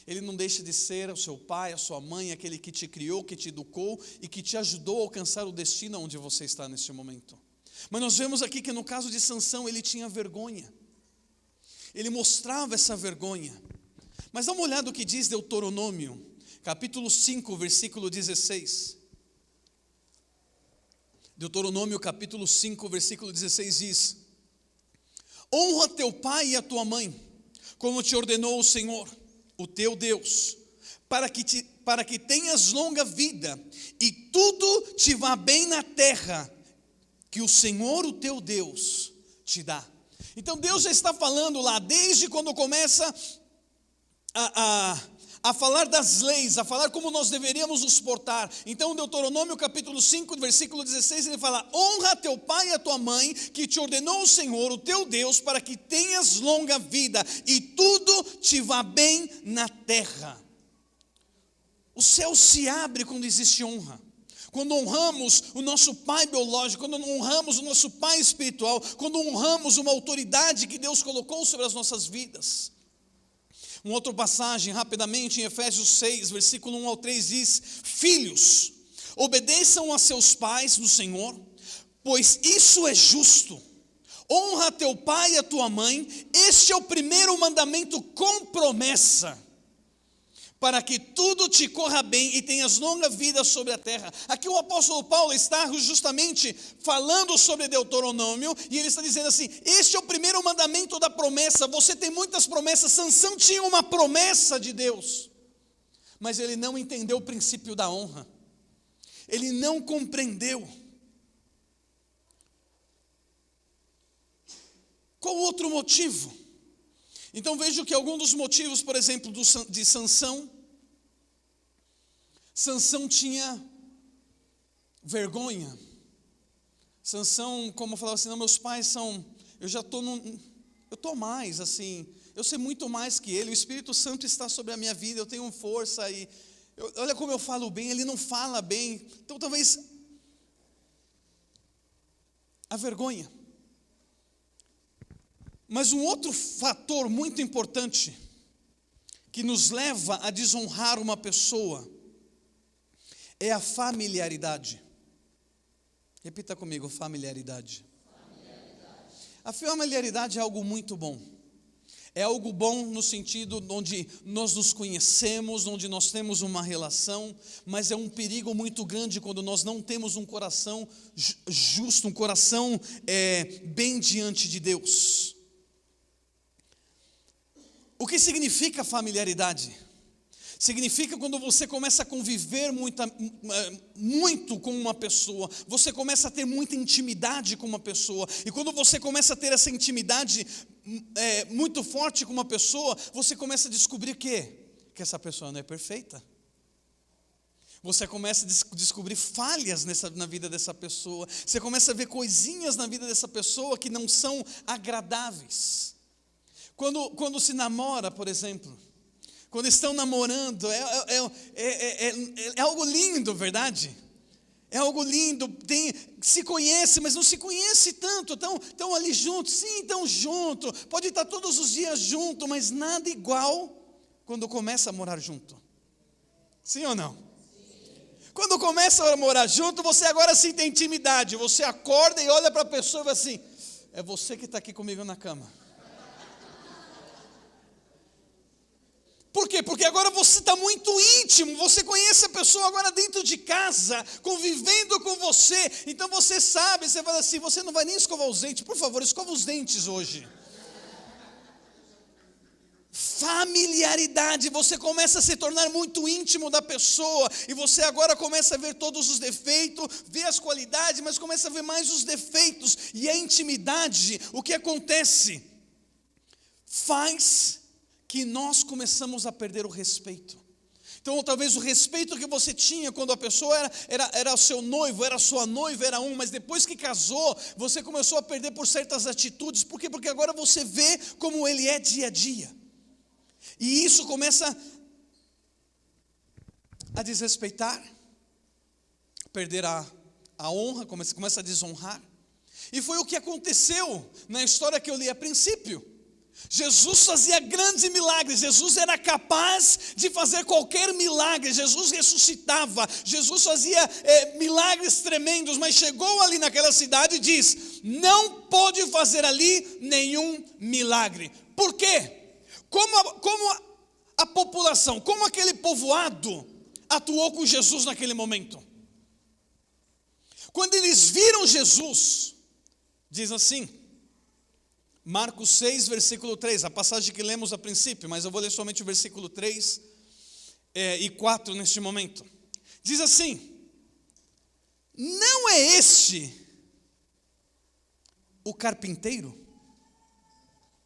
Ele não deixa de ser o seu pai, a sua mãe, aquele que te criou, que te educou e que te ajudou a alcançar o destino onde você está neste momento. Mas nós vemos aqui que no caso de Sansão, ele tinha vergonha. Ele mostrava essa vergonha. Mas dá uma olhada no que diz Deuteronômio, capítulo 5, versículo 16. Deuteronômio capítulo 5, versículo 16 diz: honra teu pai e a tua mãe, como te ordenou o Senhor, o teu Deus, para que tenhas longa vida e tudo te vá bem na terra que o Senhor, o teu Deus, te dá. Então Deus já está falando lá, desde quando começa a falar das leis, a falar como nós deveríamos nos portar. Então Deuteronômio capítulo 5, versículo 16, ele fala: honra teu pai e a tua mãe, que te ordenou o Senhor, o teu Deus, para que tenhas longa vida e tudo te vá bem na terra. O céu se abre quando existe honra. Quando honramos o nosso pai biológico, quando honramos o nosso pai espiritual, quando honramos uma autoridade que Deus colocou sobre as nossas vidas. Uma outra passagem, rapidamente, em Efésios 6, versículo 1 ao 3 diz: filhos, obedeçam a seus pais no Senhor, pois isso é justo. Honra teu pai e a tua mãe, este é o primeiro mandamento com promessa, para que tudo te corra bem e tenhas longa vida sobre a terra. Aqui o apóstolo Paulo está justamente falando sobre Deuteronômio, e ele está dizendo assim: este é o primeiro mandamento da promessa. Você tem muitas promessas. Sansão tinha uma promessa de Deus, mas ele não entendeu o princípio da honra. Ele não compreendeu. Qual outro motivo? Então vejo que alguns dos motivos, por exemplo, de Sansão tinha vergonha. Sansão, como falava assim, não, meus pais são, eu estou mais assim, eu sei muito mais que ele, o Espírito Santo está sobre a minha vida, eu tenho força, olha como eu falo bem, ele não fala bem. Então talvez a vergonha. Mas um outro fator muito importante que nos leva a desonrar uma pessoa é a familiaridade. Repita comigo: familiaridade. A familiaridade é algo muito bom. É algo bom no sentido onde nós nos conhecemos, onde nós temos uma relação, mas é um perigo muito grande quando nós não temos um coração justo, um coração bem diante de Deus. O que significa familiaridade? Significa quando você começa a conviver muito com uma pessoa, você começa a ter muita intimidade com uma pessoa, e quando você começa a ter essa intimidade muito forte com uma pessoa, você começa a descobrir que essa pessoa não é perfeita. Você começa a descobrir falhas na vida dessa pessoa, você começa a ver coisinhas na vida dessa pessoa que não são agradáveis. Quando se namora, por exemplo, quando estão namorando, é algo lindo, verdade? É algo lindo, se conhece, mas não se conhece tanto, estão ali juntos, sim, estão juntos, pode estar todos os dias juntos, mas nada igual quando começa a morar junto. Sim ou não? Quando começa a morar junto, você agora sim tem intimidade, você acorda e olha para a pessoa e fala assim: é você que está aqui comigo na cama. Por quê? Porque agora você está muito íntimo, você conhece a pessoa agora dentro de casa, convivendo com você, então você sabe, você fala assim: você não vai nem escovar os dentes, por favor, escova os dentes hoje. Familiaridade, você começa a se tornar muito íntimo da pessoa, e você agora começa a ver todos os defeitos, vê as qualidades, mas começa a ver mais os defeitos, e a intimidade, o que acontece? Faz que nós começamos a perder o respeito. Então, talvez o respeito que você tinha quando a pessoa era seu noivo, era sua noiva, mas depois que casou, você começou a perder por certas atitudes. Por quê? Porque agora você vê como ele é dia a dia. E isso começa a desrespeitar, perder a honra, começa a desonrar. E foi o que aconteceu na história que eu li a princípio. Jesus fazia grandes milagres, Jesus era capaz de fazer qualquer milagre, Jesus ressuscitava, Jesus fazia milagres tremendos, mas chegou ali naquela cidade e diz: não pode fazer ali nenhum milagre. Por quê? Como a população, como aquele povoado atuou com Jesus naquele momento? Quando eles viram Jesus, diz assim, Marcos 6, versículo 3, a passagem que lemos a princípio, mas eu vou ler somente o versículo 3 e 4 neste momento. Diz assim: não é este o carpinteiro?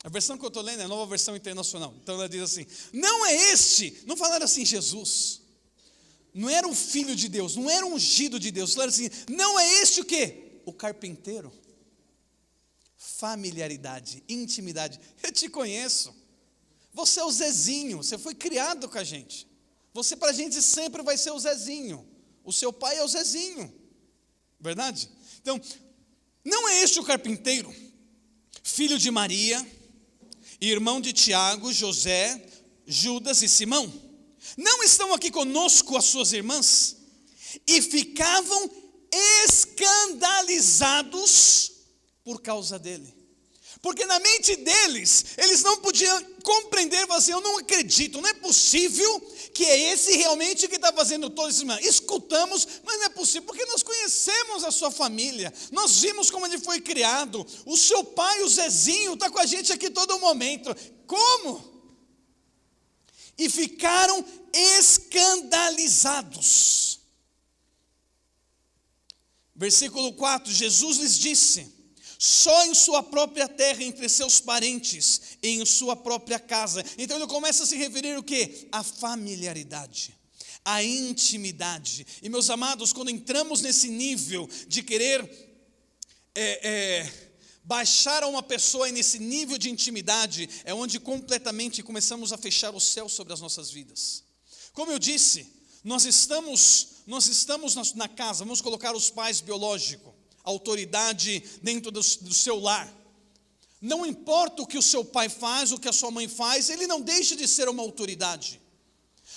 A versão que eu estou lendo é a Nova Versão Internacional. Então ela diz assim: não é este, não falaram assim Jesus, não era o Filho de Deus, não era o ungido de Deus, falaram assim: não é este o quê? O carpinteiro. Familiaridade, intimidade. Eu te conheço. Você é o Zezinho, você foi criado com a gente. Você para a gente sempre vai ser o Zezinho. O seu pai é o Zezinho. Verdade? Então, não é este o carpinteiro, filho de Maria, irmão de Tiago, José, Judas e Simão? Não estão aqui conosco as suas irmãs? E ficavam escandalizados por causa dele. Porque na mente deles, eles não podiam compreender, assim: eu não acredito, não é possível que é esse realmente que está fazendo todo esse mal. Escutamos, mas não é possível, porque nós conhecemos a sua família, nós vimos como ele foi criado, o seu pai, o Zezinho, está com a gente aqui todo momento. Como? E ficaram escandalizados. Versículo 4, Jesus lhes disse: só em sua própria terra, entre seus parentes, em sua própria casa. Então ele começa a se referir o quê? A familiaridade, a intimidade. E meus amados, quando entramos nesse nível de querer baixar a uma pessoa nesse nível de intimidade, é onde completamente começamos a fechar o céu sobre as nossas vidas. Como eu disse, nós estamos na casa, vamos colocar os pais biológicos, autoridade dentro do seu lar. Não importa o que o seu pai faz, o que a sua mãe faz, ele não deixa de ser uma autoridade.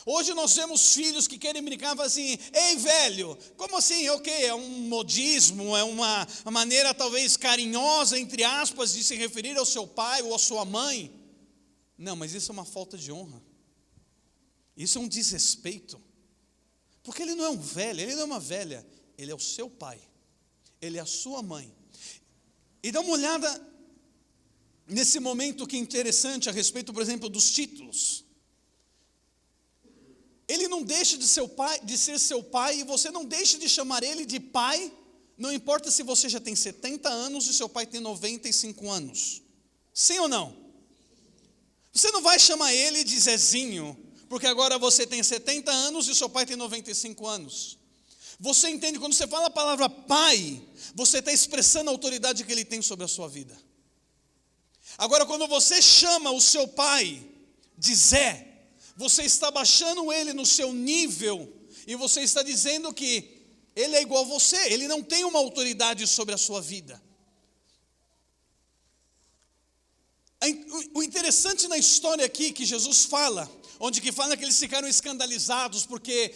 Hoje nós vemos filhos que querem brincar e falam assim: ei velho, como assim? Ok, é um modismo, é uma maneira talvez carinhosa, entre aspas, de se referir ao seu pai ou à sua mãe. Não, mas isso é uma falta de honra. Isso é um desrespeito. Porque ele não é um velho, ele não é uma velha, ele é o seu pai. Ele é a sua mãe. E dá uma olhada nesse momento que é interessante a respeito, por exemplo, dos títulos. Ele não deixa de ser seu pai, e você não deixa de chamar ele de pai, não importa se você já tem 70 anos e seu pai tem 95 anos. Sim ou não? Você não vai chamar ele de Zezinho, porque agora você tem 70 anos e seu pai tem 95 anos. Você entende, quando você fala a palavra pai, você está expressando a autoridade que ele tem sobre a sua vida. Agora, quando você chama o seu pai de Zé, você está baixando ele no seu nível, e você está dizendo que ele é igual a você, ele não tem uma autoridade sobre a sua vida. O interessante na história aqui que Jesus fala, onde que fala que eles ficaram escandalizados porque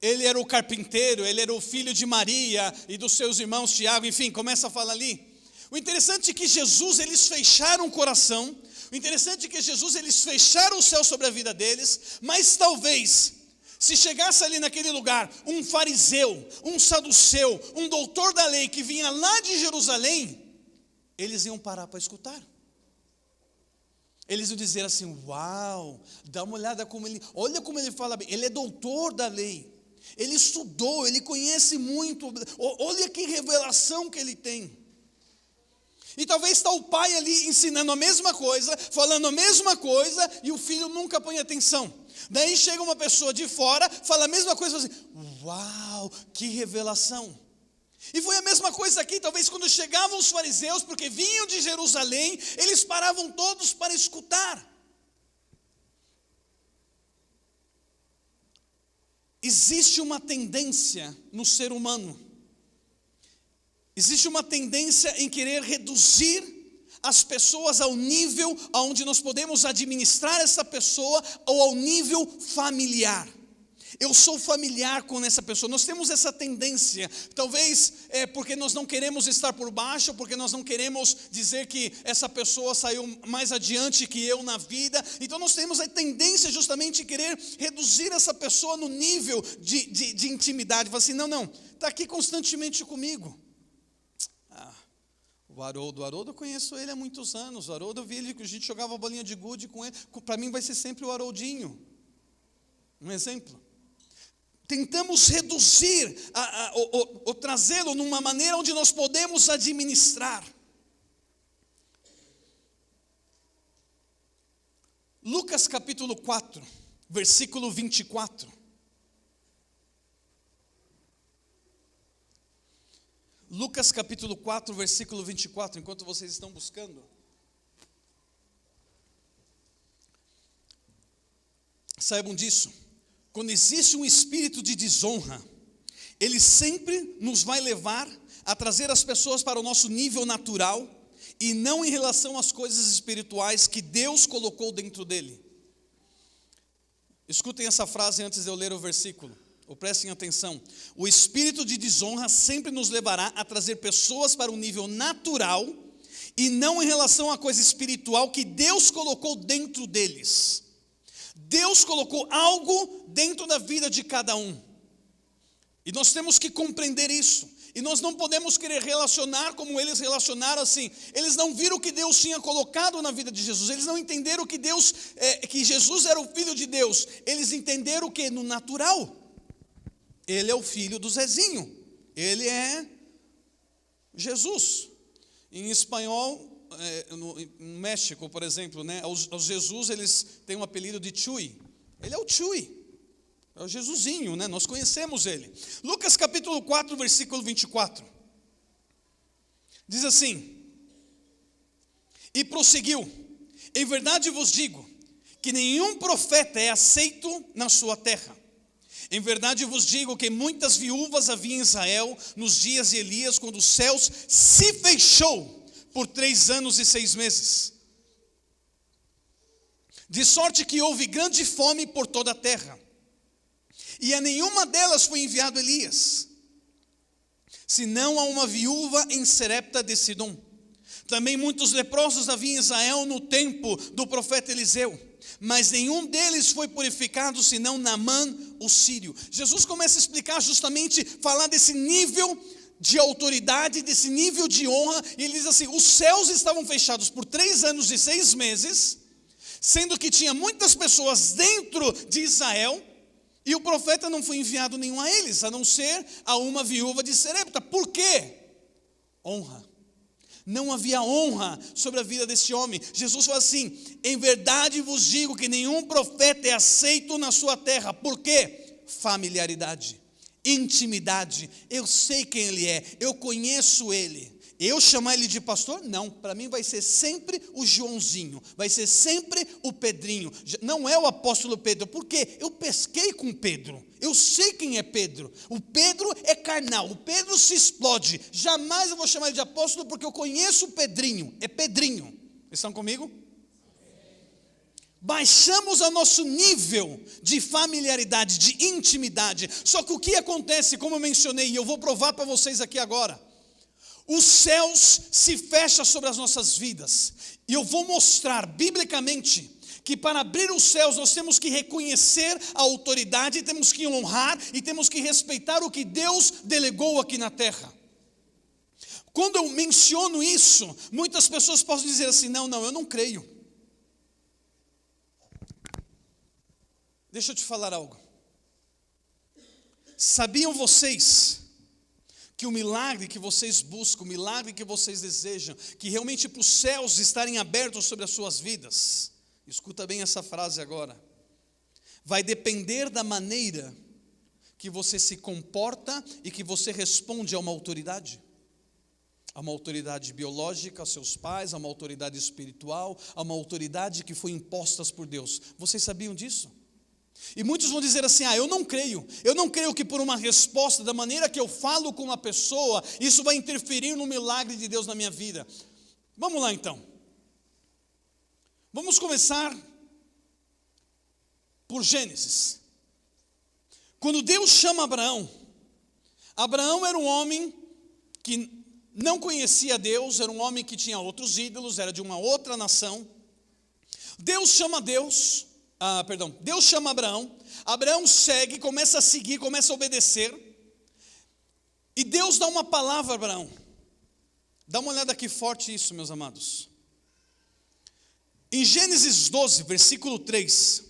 ele era o carpinteiro, ele era o filho de Maria e dos seus irmãos Tiago, enfim, começa a falar ali. O interessante é que Jesus, eles fecharam o coração, o interessante é que Jesus, eles fecharam o céu sobre a vida deles, mas talvez, se chegasse ali naquele lugar, um fariseu, um saduceu, um doutor da lei que vinha lá de Jerusalém, eles iam parar para escutar. Eles iam dizer assim: uau, dá uma olhada como ele, olha como ele fala bem, ele é doutor da lei, ele estudou, ele conhece muito, olha que revelação que ele tem. E talvez está o pai ali ensinando a mesma coisa, falando a mesma coisa, e o filho nunca põe atenção. Daí chega uma pessoa de fora, fala a mesma coisa, e fala assim, uau, que revelação. E foi a mesma coisa aqui, talvez quando chegavam os fariseus, porque vinham de Jerusalém, eles paravam todos para escutar. Existe uma tendência no ser humano, existe uma tendência em querer reduzir as pessoas ao nível onde nós podemos administrar essa pessoa, ou ao nível familiar. Eu sou familiar com essa pessoa. Nós temos essa tendência, talvez porque nós não queremos estar por baixo, porque nós não queremos dizer que essa pessoa saiu mais adiante que eu na vida. Então nós temos a tendência justamente de querer reduzir essa pessoa no nível de intimidade. Falar assim, não, está aqui constantemente comigo. O Haroldo eu conheço ele há muitos anos. O Haroldo, eu vi ele, a gente jogava bolinha de gude com ele. Para mim vai ser sempre o Haroldinho. Um exemplo. Tentamos reduzir, ou trazê-lo numa maneira onde nós podemos administrar. Lucas capítulo 4, versículo 24. Lucas capítulo 4, versículo 24, enquanto vocês estão buscando. Saibam disso. Quando existe um espírito de desonra, ele sempre nos vai levar a trazer as pessoas para o nosso nível natural e não em relação às coisas espirituais que Deus colocou dentro dele. Escutem essa frase antes de eu ler o versículo, ou prestem atenção. O espírito de desonra sempre nos levará a trazer pessoas para o nível natural e não em relação à coisa espiritual que Deus colocou dentro deles. Deus colocou algo dentro da vida de cada um. E nós temos que compreender isso. E nós não podemos querer relacionar como eles relacionaram assim. Eles não viram o que Deus tinha colocado na vida de Jesus. Eles não entenderam que que Jesus era o Filho de Deus. Eles entenderam o que? No natural. Ele é o filho do Zezinho. Ele é Jesus. Em espanhol, no México, por exemplo, né, aos Jesus eles têm um apelido de Chuy. Ele é o Chuy, é o Jesusinho, né? Nós conhecemos ele. Lucas capítulo 4, versículo 24. Diz assim: e prosseguiu: em verdade vos digo, que nenhum profeta é aceito na sua terra. Em verdade vos digo que muitas viúvas havia em Israel nos dias de Elias, quando os céus se fechou por 3 anos e 6 meses. De sorte que houve grande fome por toda a terra. E a nenhuma delas foi enviado Elias, senão a uma viúva em Serepta de Sidom. Também muitos leprosos havia em Israel no tempo do profeta Eliseu, mas nenhum deles foi purificado, senão Naamã, o sírio. Jesus começa a explicar justamente, falar desse nível de autoridade, desse nível de honra, e ele diz assim: os céus estavam fechados por 3 anos e 6 meses, sendo que tinha muitas pessoas dentro de Israel, e o profeta não foi enviado nenhum a eles, a não ser a uma viúva de Serepta. Por quê? Honra. Não havia honra sobre a vida desse homem. Jesus falou assim: em verdade vos digo que nenhum profeta é aceito na sua terra. Por quê? Familiaridade, intimidade. Eu sei quem ele é, eu conheço ele. Eu chamar ele de pastor? Não, para mim vai ser sempre o Joãozinho, vai ser sempre o Pedrinho. Não é o apóstolo Pedro, porque eu pesquei com Pedro, eu sei quem é Pedro. O Pedro é carnal, o Pedro se explode. Jamais eu vou chamar ele de apóstolo, porque eu conheço o Pedrinho, é Pedrinho. Estão comigo? Baixamos ao nosso nível de familiaridade, de intimidade. Só que o que acontece, como eu mencionei, e eu vou provar para vocês aqui agora, os céus se fecham sobre as nossas vidas. E eu vou mostrar biblicamente que para abrir os céus nós temos que reconhecer a autoridade, temos que honrar e temos que respeitar o que Deus delegou aqui na terra. Quando eu menciono isso, muitas pessoas podem dizer assim: não, eu não creio. Deixa eu te falar algo. Sabiam vocês que que o milagre que vocês buscam, o milagre que vocês desejam, que realmente para os céus estarem abertos sobre as suas vidas, escuta bem essa frase agora, vai depender da maneira que você se comporta e que você responde a uma autoridade. A uma autoridade biológica, a seus pais, a uma autoridade espiritual, a uma autoridade que foi imposta por Deus. Vocês sabiam disso? E muitos vão dizer assim, eu não creio que por uma resposta, da maneira que eu falo com uma pessoa, isso vai interferir no milagre de Deus na minha vida. Vamos lá então. Vamos começar por Gênesis. Quando Deus chama Abraão, Abraão era um homem que não conhecia Deus, era um homem que tinha outros ídolos, era de uma outra nação. Deus chama Abraão, Abraão segue, começa a seguir, começa a obedecer, e Deus dá uma palavra a Abraão. Dá uma olhada que forte isso, meus amados. Em Gênesis 12, versículo 3,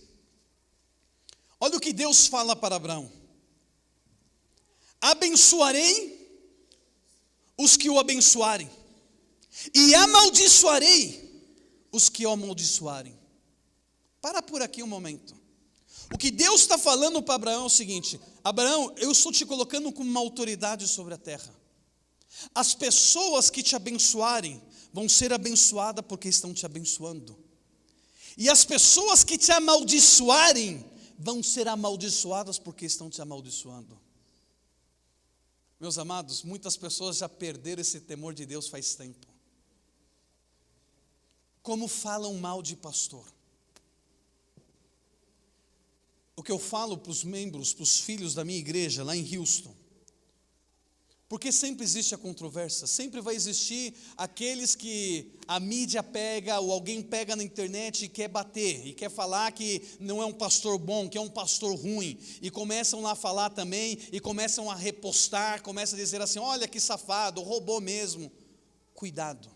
olha o que Deus fala para Abraão: abençoarei os que o abençoarem, e amaldiçoarei os que o amaldiçoarem. Para por aqui um momento. O que Deus está falando para Abraão é o seguinte: Abraão, eu estou te colocando como uma autoridade sobre a terra. As pessoas que te abençoarem vão ser abençoadas porque estão te abençoando. E as pessoas que te amaldiçoarem vão ser amaldiçoadas porque estão te amaldiçoando. Meus amados, muitas pessoas já perderam esse temor de Deus faz tempo. Como falam mal de pastor. O que eu falo para os membros, para os filhos da minha igreja lá em Houston, porque sempre existe a controvérsia, sempre vai existir aqueles que a mídia pega, ou alguém pega na internet e quer bater, e quer falar que não é um pastor bom, que é um pastor ruim, e começam lá a falar também, e começam a repostar, começam a dizer assim, olha que safado, roubou mesmo. Cuidado,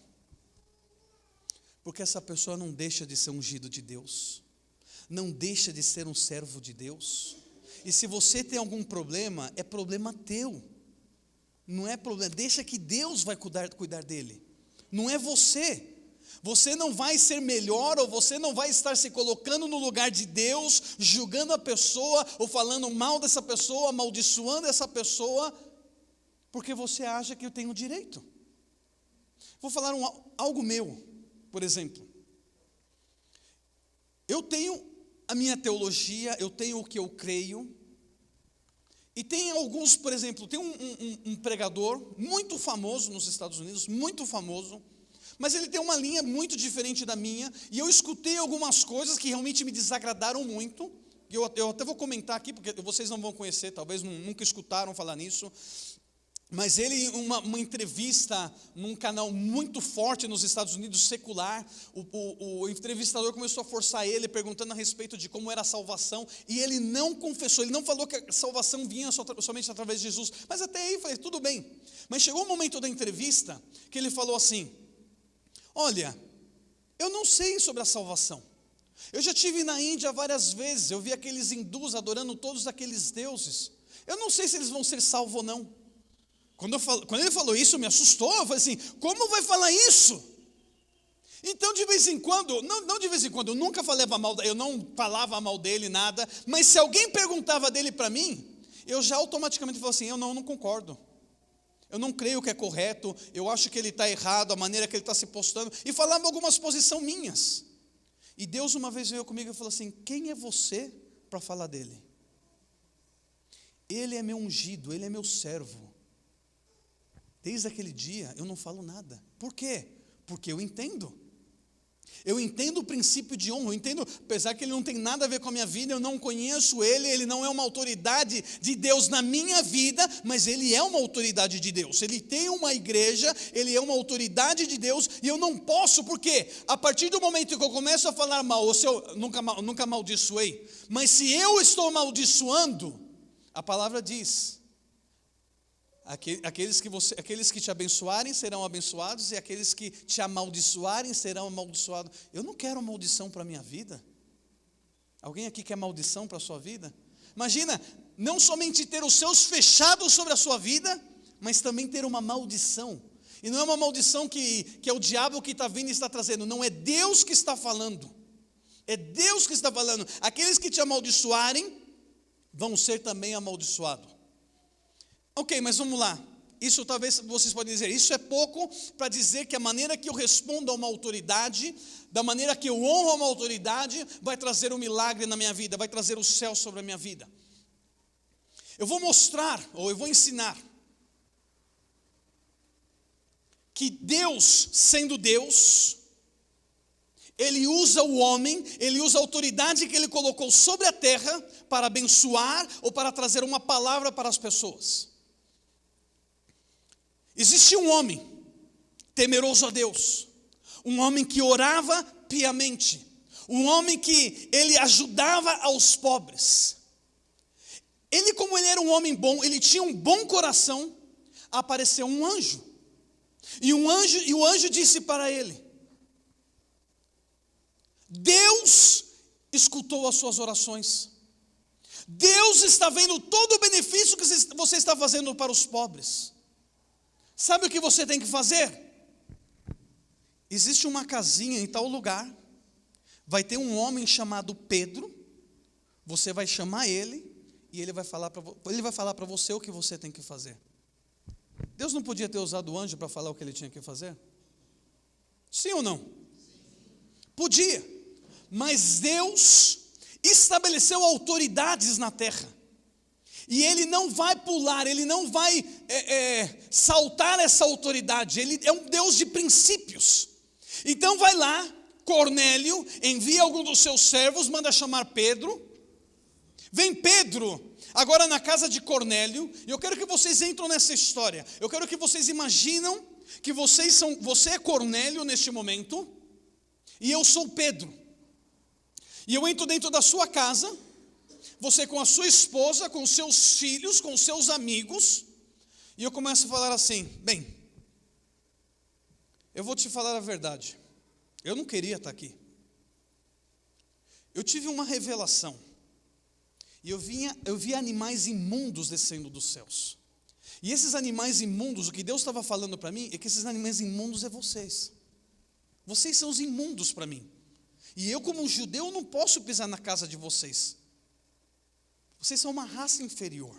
porque essa pessoa não deixa de ser ungido de Deus, não deixa de ser um servo de Deus, e se você tem algum problema, é problema teu, não é problema, deixa que Deus vai cuidar dele, não é você. Você não vai ser melhor, ou você não vai estar se colocando no lugar de Deus, julgando a pessoa, ou falando mal dessa pessoa, amaldiçoando essa pessoa, porque você acha que eu tenho direito. Vou falar algo meu, por exemplo. Eu tenho a minha teologia, eu tenho o que eu creio, e tem alguns, por exemplo, tem um pregador muito famoso nos Estados Unidos, muito famoso, mas ele tem uma linha muito diferente da minha, e eu escutei algumas coisas que realmente me desagradaram muito, e eu até vou comentar aqui, porque vocês não vão conhecer, talvez nunca escutaram falar nisso, mas ele, em uma entrevista num canal muito forte nos Estados Unidos, secular, o entrevistador começou a forçar ele, perguntando a respeito de como era a salvação, e ele não confessou, ele não falou que a salvação vinha somente através de Jesus, mas até aí eu falei, tudo bem, mas chegou um momento da entrevista, que ele falou assim, olha, eu não sei sobre a salvação, eu já estive na Índia várias vezes, eu vi aqueles hindus adorando todos aqueles deuses, eu não sei se eles vão ser salvos ou não. Quando ele falou isso, me assustou, eu falei assim, como vai falar isso? Então de vez em quando, não de vez em quando, eu não falava mal dele, nada, mas se alguém perguntava dele para mim, eu já automaticamente falava assim, eu não concordo, eu não creio que é correto, eu acho que ele está errado, a maneira que ele está se postando, e falava algumas posições minhas, e Deus uma vez veio comigo e falou assim, quem é você para falar dele? Ele é meu ungido, ele é meu servo. Desde aquele dia eu não falo nada. Por quê? Porque eu entendo o princípio de honra, eu entendo, apesar que ele não tem nada a ver com a minha vida, eu não conheço ele não é uma autoridade de Deus na minha vida, mas ele é uma autoridade de Deus, ele tem uma igreja, ele é uma autoridade de Deus, e eu não posso, porque a partir do momento que eu começo a falar mal, ou se eu nunca amaldiçoei, mas se eu estou amaldiçoando, a palavra diz, aqueles que te abençoarem serão abençoados, e aqueles que te amaldiçoarem serão amaldiçoados. Eu não quero maldição para a minha vida. Alguém aqui quer maldição para a sua vida? Imagina, não somente ter os céus fechados sobre a sua vida, mas também ter uma maldição. E não é uma maldição que é o diabo que está vindo e está trazendo, não, é Deus que está falando. É Deus que está falando. Aqueles que te amaldiçoarem vão ser também amaldiçoados. Ok, mas vamos lá. Isso talvez vocês podem dizer, isso é pouco para dizer que a maneira que eu respondo a uma autoridade, da maneira que eu honro a uma autoridade, vai trazer um milagre na minha vida, vai trazer o céu sobre a minha vida. Eu vou mostrar, ou eu vou ensinar, que Deus, sendo Deus, Ele usa o homem, Ele usa a autoridade que Ele colocou sobre a terra para abençoar ou para trazer uma palavra para as pessoas. Existia um homem temeroso a Deus, um homem que orava piamente, um homem que ele ajudava aos pobres. Ele, como ele era um homem bom, ele tinha um bom coração, apareceu um anjo. E o anjo disse para ele: Deus escutou as suas orações. Deus está vendo todo o benefício que você está fazendo para os pobres. Sabe o que você tem que fazer? Existe uma casinha em tal lugar, vai ter um homem chamado Pedro, você vai chamar ele, e ele vai falar para você o que você tem que fazer. Deus não podia ter usado o anjo para falar o que ele tinha que fazer? Sim ou não? Podia, mas Deus estabeleceu autoridades na terra. E Ele não vai pular, Ele não vai saltar essa autoridade. Ele é um Deus de princípios. Então vai lá, Cornélio, envia algum dos seus servos, manda chamar Pedro. Vem Pedro, agora na casa de Cornélio. E eu quero que vocês entrem nessa história. Eu quero que vocês imaginam que você é Cornélio neste momento, e eu sou Pedro. E eu entro dentro da sua casa, você com a sua esposa, com os seus filhos, com os seus amigos, e eu começo a falar assim: bem, eu vou te falar a verdade, eu não queria estar aqui. Eu tive uma revelação, e eu vi animais imundos descendo dos céus. E esses animais imundos, o que Deus estava falando para mim, é que esses animais imundos é vocês. Vocês são os imundos para mim. E eu, como judeu, não posso pisar na casa de vocês. Vocês são uma raça inferior.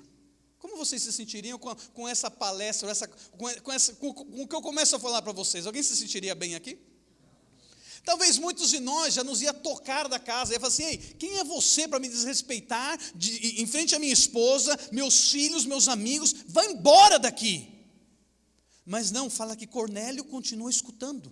Como vocês se sentiriam com essa palestra, com o que eu começo a falar para vocês? Alguém se sentiria bem aqui? Talvez muitos de nós já nos ia tocar da casa, ia falar assim: ei, quem é você para me desrespeitar em frente à minha esposa, meus filhos, meus amigos? Vai embora daqui. Mas não, fala que Cornélio continua escutando.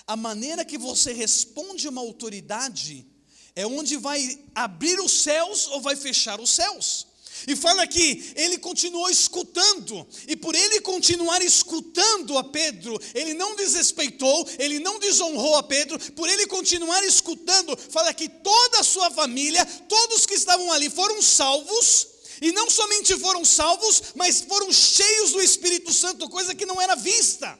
A maneira que você responde a uma autoridade é onde vai abrir os céus ou vai fechar os céus. E fala que ele continuou escutando, e por ele continuar escutando a Pedro, ele não desrespeitou, ele não desonrou a Pedro, por ele continuar escutando, fala que toda a sua família, todos que estavam ali foram salvos, e não somente foram salvos, mas foram cheios do Espírito Santo, coisa que não era vista.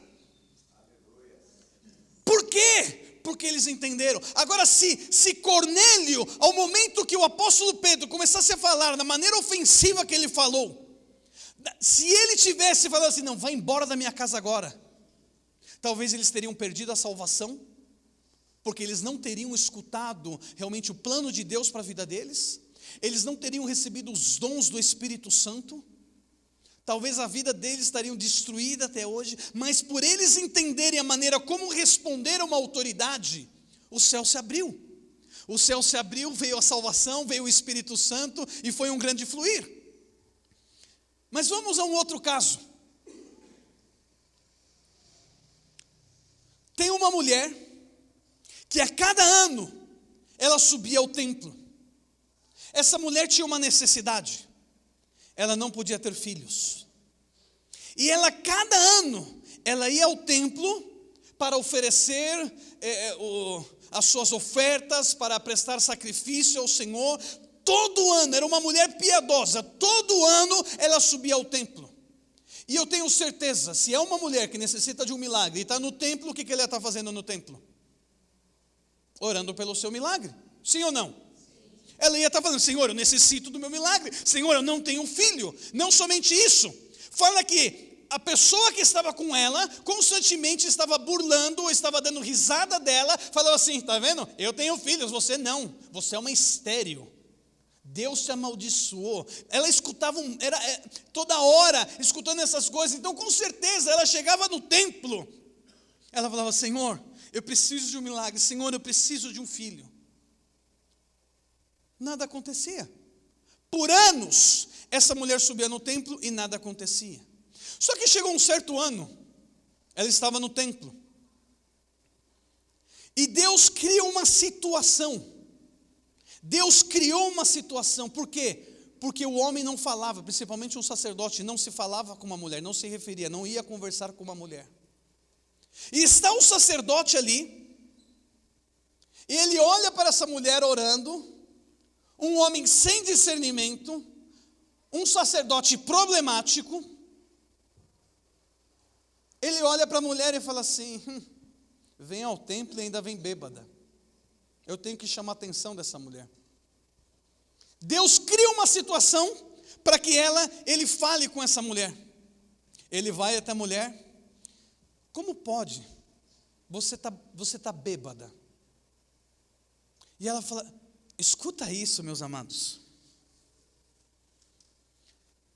Por quê? Porque eles entenderam. Agora, se Cornélio, ao momento que o apóstolo Pedro começasse a falar da maneira ofensiva que ele falou, se ele tivesse falado assim: não, vai embora da minha casa agora, talvez eles teriam perdido a salvação, porque eles não teriam escutado realmente o plano de Deus para a vida deles, eles não teriam recebido os dons do Espírito Santo. Talvez a vida deles estaria destruída até hoje, mas por eles entenderem a maneira como responder a uma autoridade, o céu se abriu. O céu se abriu, veio a salvação, veio o Espírito Santo e foi um grande fluir. Mas vamos a um outro caso. Tem uma mulher que a cada ano ela subia ao templo. Essa mulher tinha uma necessidade. Ela não podia ter filhos. E ela, cada ano, ela ia ao templo para oferecer as suas ofertas, para prestar sacrifício ao Senhor. Todo ano, era uma mulher piedosa, todo ano ela subia ao templo. E eu tenho certeza, se é uma mulher que necessita de um milagre e está no templo, o que ela está fazendo no templo? Orando pelo seu milagre, sim ou não? Ela ia estar falando: Senhor, eu necessito do meu milagre. Senhor, eu não tenho filho. Não somente isso, fala que a pessoa que estava com ela constantemente estava burlando, ou estava dando risada dela, falou assim: está vendo? Eu tenho filhos, você não, você é uma estéril. Deus te amaldiçoou. Ela escutava, toda hora escutando essas coisas. Então com certeza ela chegava no templo, ela falava: Senhor, eu preciso de um milagre, Senhor, eu preciso de um filho. Nada acontecia. Por anos essa mulher subia no templo e nada acontecia. Só que chegou um certo ano, ela estava no templo, e Deus cria uma situação. Deus criou uma situação. Por quê? Porque o homem não falava, principalmente um sacerdote, não se falava com uma mulher, não se referia, não ia conversar com uma mulher. E está um sacerdote ali, e ele olha para essa mulher orando, um homem sem discernimento, um sacerdote problemático. Ele olha para a mulher e fala assim: vem ao templo e ainda vem bêbada. Eu tenho que chamar a atenção dessa mulher. Deus cria uma situação para que ele fale com essa mulher. Ele vai até a mulher: como pode? Você tá bêbada. E ela fala: escuta isso, meus amados.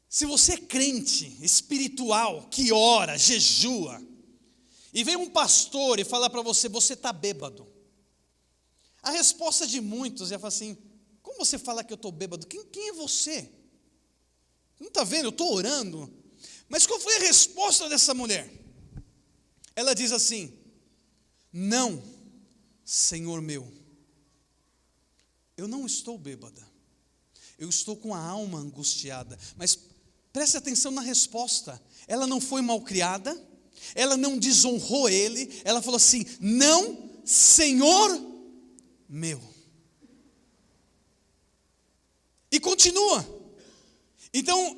Se você é crente, espiritual, que ora, jejua, e vem um pastor e fala para você: você está bêbado. A resposta de muitos é assim: como você fala que eu estou bêbado? Quem é você? Não está vendo? Eu estou orando. Mas qual foi a resposta dessa mulher? Ela diz assim: não, Senhor meu, eu não estou bêbada, eu estou com a alma angustiada. Mas preste atenção na resposta. Ela não foi malcriada, ela não desonrou ele, ela falou assim: não, Senhor meu. E continua. Então,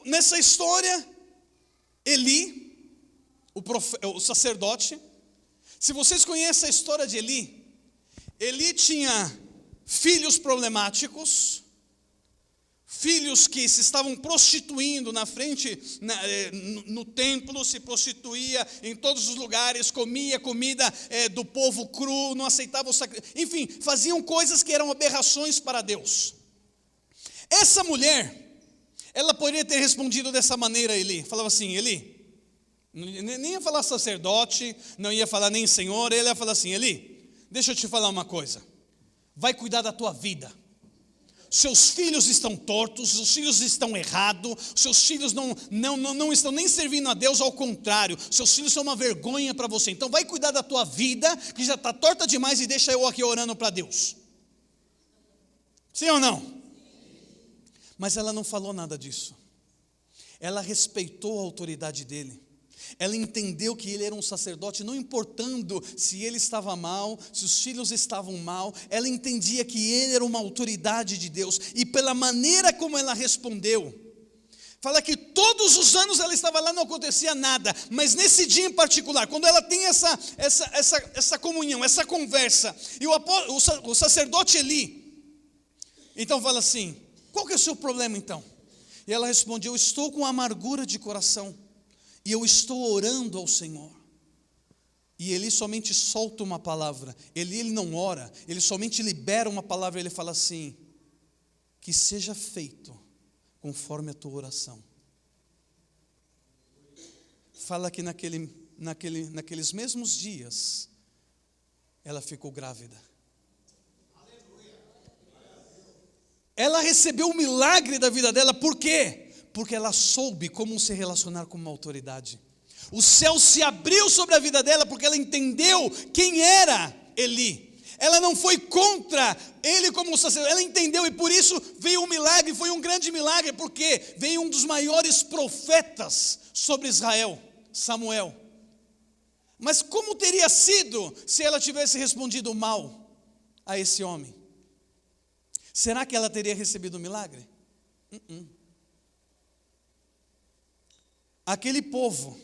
nessa história, Eli, o sacerdote, se vocês conhecem a história de Eli, Eli tinha filhos problemáticos, filhos que se estavam prostituindo na frente, no templo, se prostituía em todos os lugares, comia comida do povo cru, não aceitava o sacrifício, enfim, faziam coisas que eram aberrações para Deus. Essa mulher, ela poderia ter respondido dessa maneira a Eli, falava assim: Eli, nem ia falar sacerdote, não ia falar nem senhor, ele ia falar assim: Eli, deixa eu te falar uma coisa, vai cuidar da tua vida. Seus filhos estão tortos, seus filhos estão errados, seus filhos não estão nem servindo a Deus, ao contrário, seus filhos são uma vergonha para você. Então vai cuidar da tua vida, que já está torta demais, e deixa eu aqui orando para Deus. Sim ou não? Mas ela não falou nada disso. Ela respeitou a autoridade dele. Ela entendeu que ele era um sacerdote, não importando se ele estava mal, se os filhos estavam mal, ela entendia que ele era uma autoridade de Deus, e pela maneira como ela respondeu, fala que todos os anos ela estava lá, não acontecia nada, mas nesse dia em particular, quando ela tem essa comunhão, essa conversa, e o sacerdote Eli, então fala assim: qual que é o seu problema então? E ela responde: eu estou com amargura de coração, e eu estou orando ao Senhor. E ele somente solta uma palavra, ele não ora, ele somente libera uma palavra, ele fala assim: que seja feito conforme a tua oração. Fala que naqueles mesmos dias, ela ficou grávida. Ela recebeu o milagre da vida dela, por quê? Porque ela soube como se relacionar com uma autoridade. O céu se abriu sobre a vida dela, porque ela entendeu quem era Eli. Ela não foi contra ele como sacerdote, ela entendeu, e por isso veio um milagre, foi um grande milagre, porque veio um dos maiores profetas sobre Israel, Samuel. Mas como teria sido se ela tivesse respondido mal a esse homem? Será que ela teria recebido o milagre? Aquele povo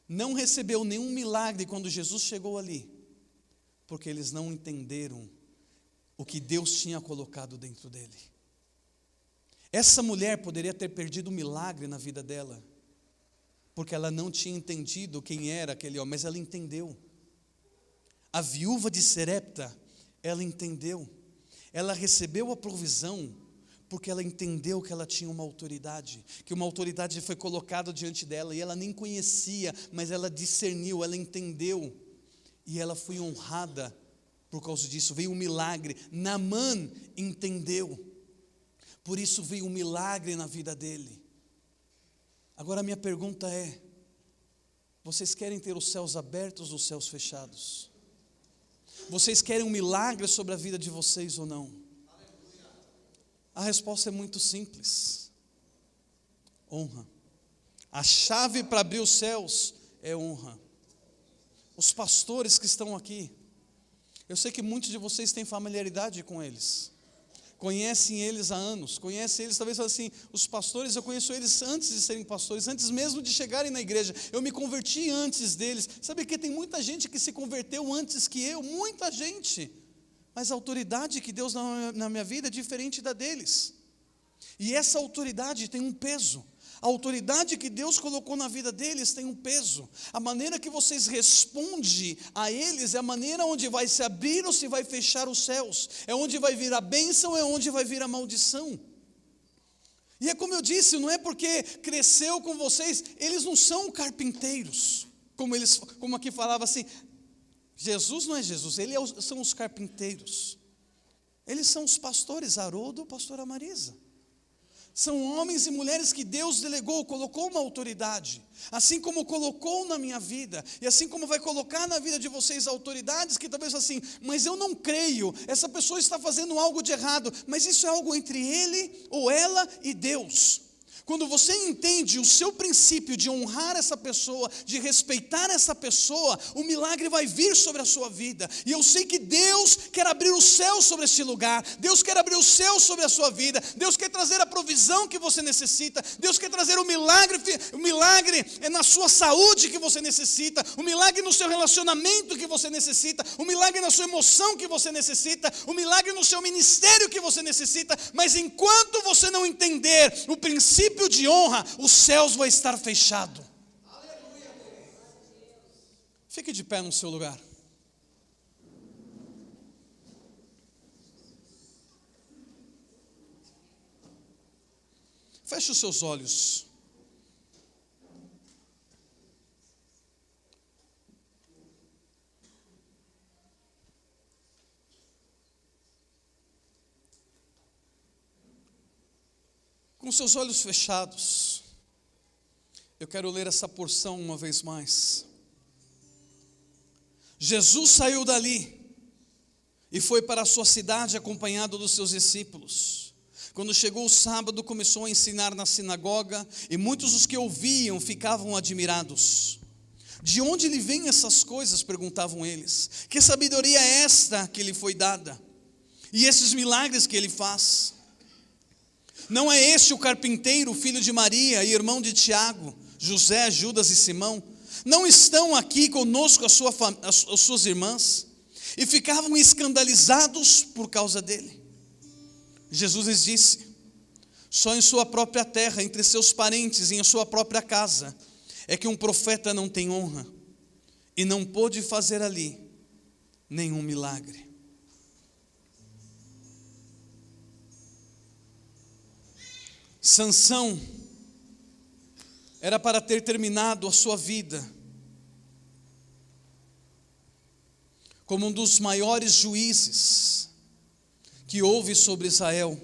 não recebeu nenhum milagre quando Jesus chegou ali, porque eles não entenderam o que Deus tinha colocado dentro dele. Essa mulher poderia ter perdido um milagre na vida dela, porque ela não tinha entendido quem era aquele homem, mas ela entendeu. A viúva de Serepta, ela entendeu. Ela recebeu a provisão, porque ela entendeu que ela tinha uma autoridade, que uma autoridade foi colocada diante dela, e ela nem conhecia, mas ela discerniu, ela entendeu, e ela foi honrada por causa disso. Veio um milagre. Naamã entendeu, por isso veio um milagre na vida dele. Agora a minha pergunta é: vocês querem ter os céus abertos ou os céus fechados? Vocês querem um milagre sobre a vida de vocês ou não? A resposta é muito simples: honra. A chave para abrir os céus é honra. Os pastores que estão aqui, eu sei que muitos de vocês têm familiaridade com eles, conhecem eles há anos, conhecem eles, talvez assim, os pastores, eu conheço eles antes de serem pastores, antes mesmo de chegarem na igreja, eu me converti antes deles. Sabe que tem muita gente que se converteu antes que eu, muita gente, mas a autoridade que Deus dá na minha vida é diferente da deles, e essa autoridade tem um peso. A autoridade que Deus colocou na vida deles tem um peso. A maneira que vocês respondem a eles é a maneira onde vai se abrir ou se vai fechar os céus. É onde vai vir a bênção, é onde vai vir a maldição. E é como eu disse, não é porque cresceu com vocês, eles não são carpinteiros. Como aqui falava assim, Jesus não é Jesus, são os carpinteiros. Eles são os pastores, Haroldo, pastora Marisa. São homens e mulheres que Deus delegou, colocou uma autoridade, assim como colocou na minha vida, e assim como vai colocar na vida de vocês autoridades que talvez assim, mas eu não creio, essa pessoa está fazendo algo de errado, mas isso é algo entre ele ou ela e Deus. Quando você entende o seu princípio de honrar essa pessoa, de respeitar essa pessoa, o milagre vai vir sobre a sua vida. E eu sei que Deus quer abrir o céu sobre este lugar. Deus quer abrir o céu sobre a sua vida. Deus quer trazer a provisão que você necessita. Deus quer trazer o milagre é na sua saúde que você necessita. O milagre no seu relacionamento que você necessita. O milagre na sua emoção que você necessita. O milagre no seu ministério que você necessita. Mas enquanto você não entender o princípio de honra, os céus vão estar fechados. Fique de pé no seu lugar. Feche os seus olhos. Com seus olhos fechados, eu quero ler essa porção uma vez mais. Jesus saiu dali e foi para a sua cidade acompanhado dos seus discípulos. Quando chegou o sábado, começou a ensinar na sinagoga, e muitos dos que ouviam ficavam admirados. De onde lhe vêm essas coisas? Perguntavam eles. Que sabedoria é esta que lhe foi dada? E esses milagres que ele faz? Não é este o carpinteiro, filho de Maria e irmão de Tiago, José, Judas e Simão? Não estão aqui conosco as suas irmãs? E ficavam escandalizados por causa dele. Jesus lhes disse: só em sua própria terra, entre seus parentes e em sua própria casa, é que um profeta não tem honra, e não pôde fazer ali nenhum milagre. Sansão era para ter terminado a sua vida como um dos maiores juízes que houve sobre Israel,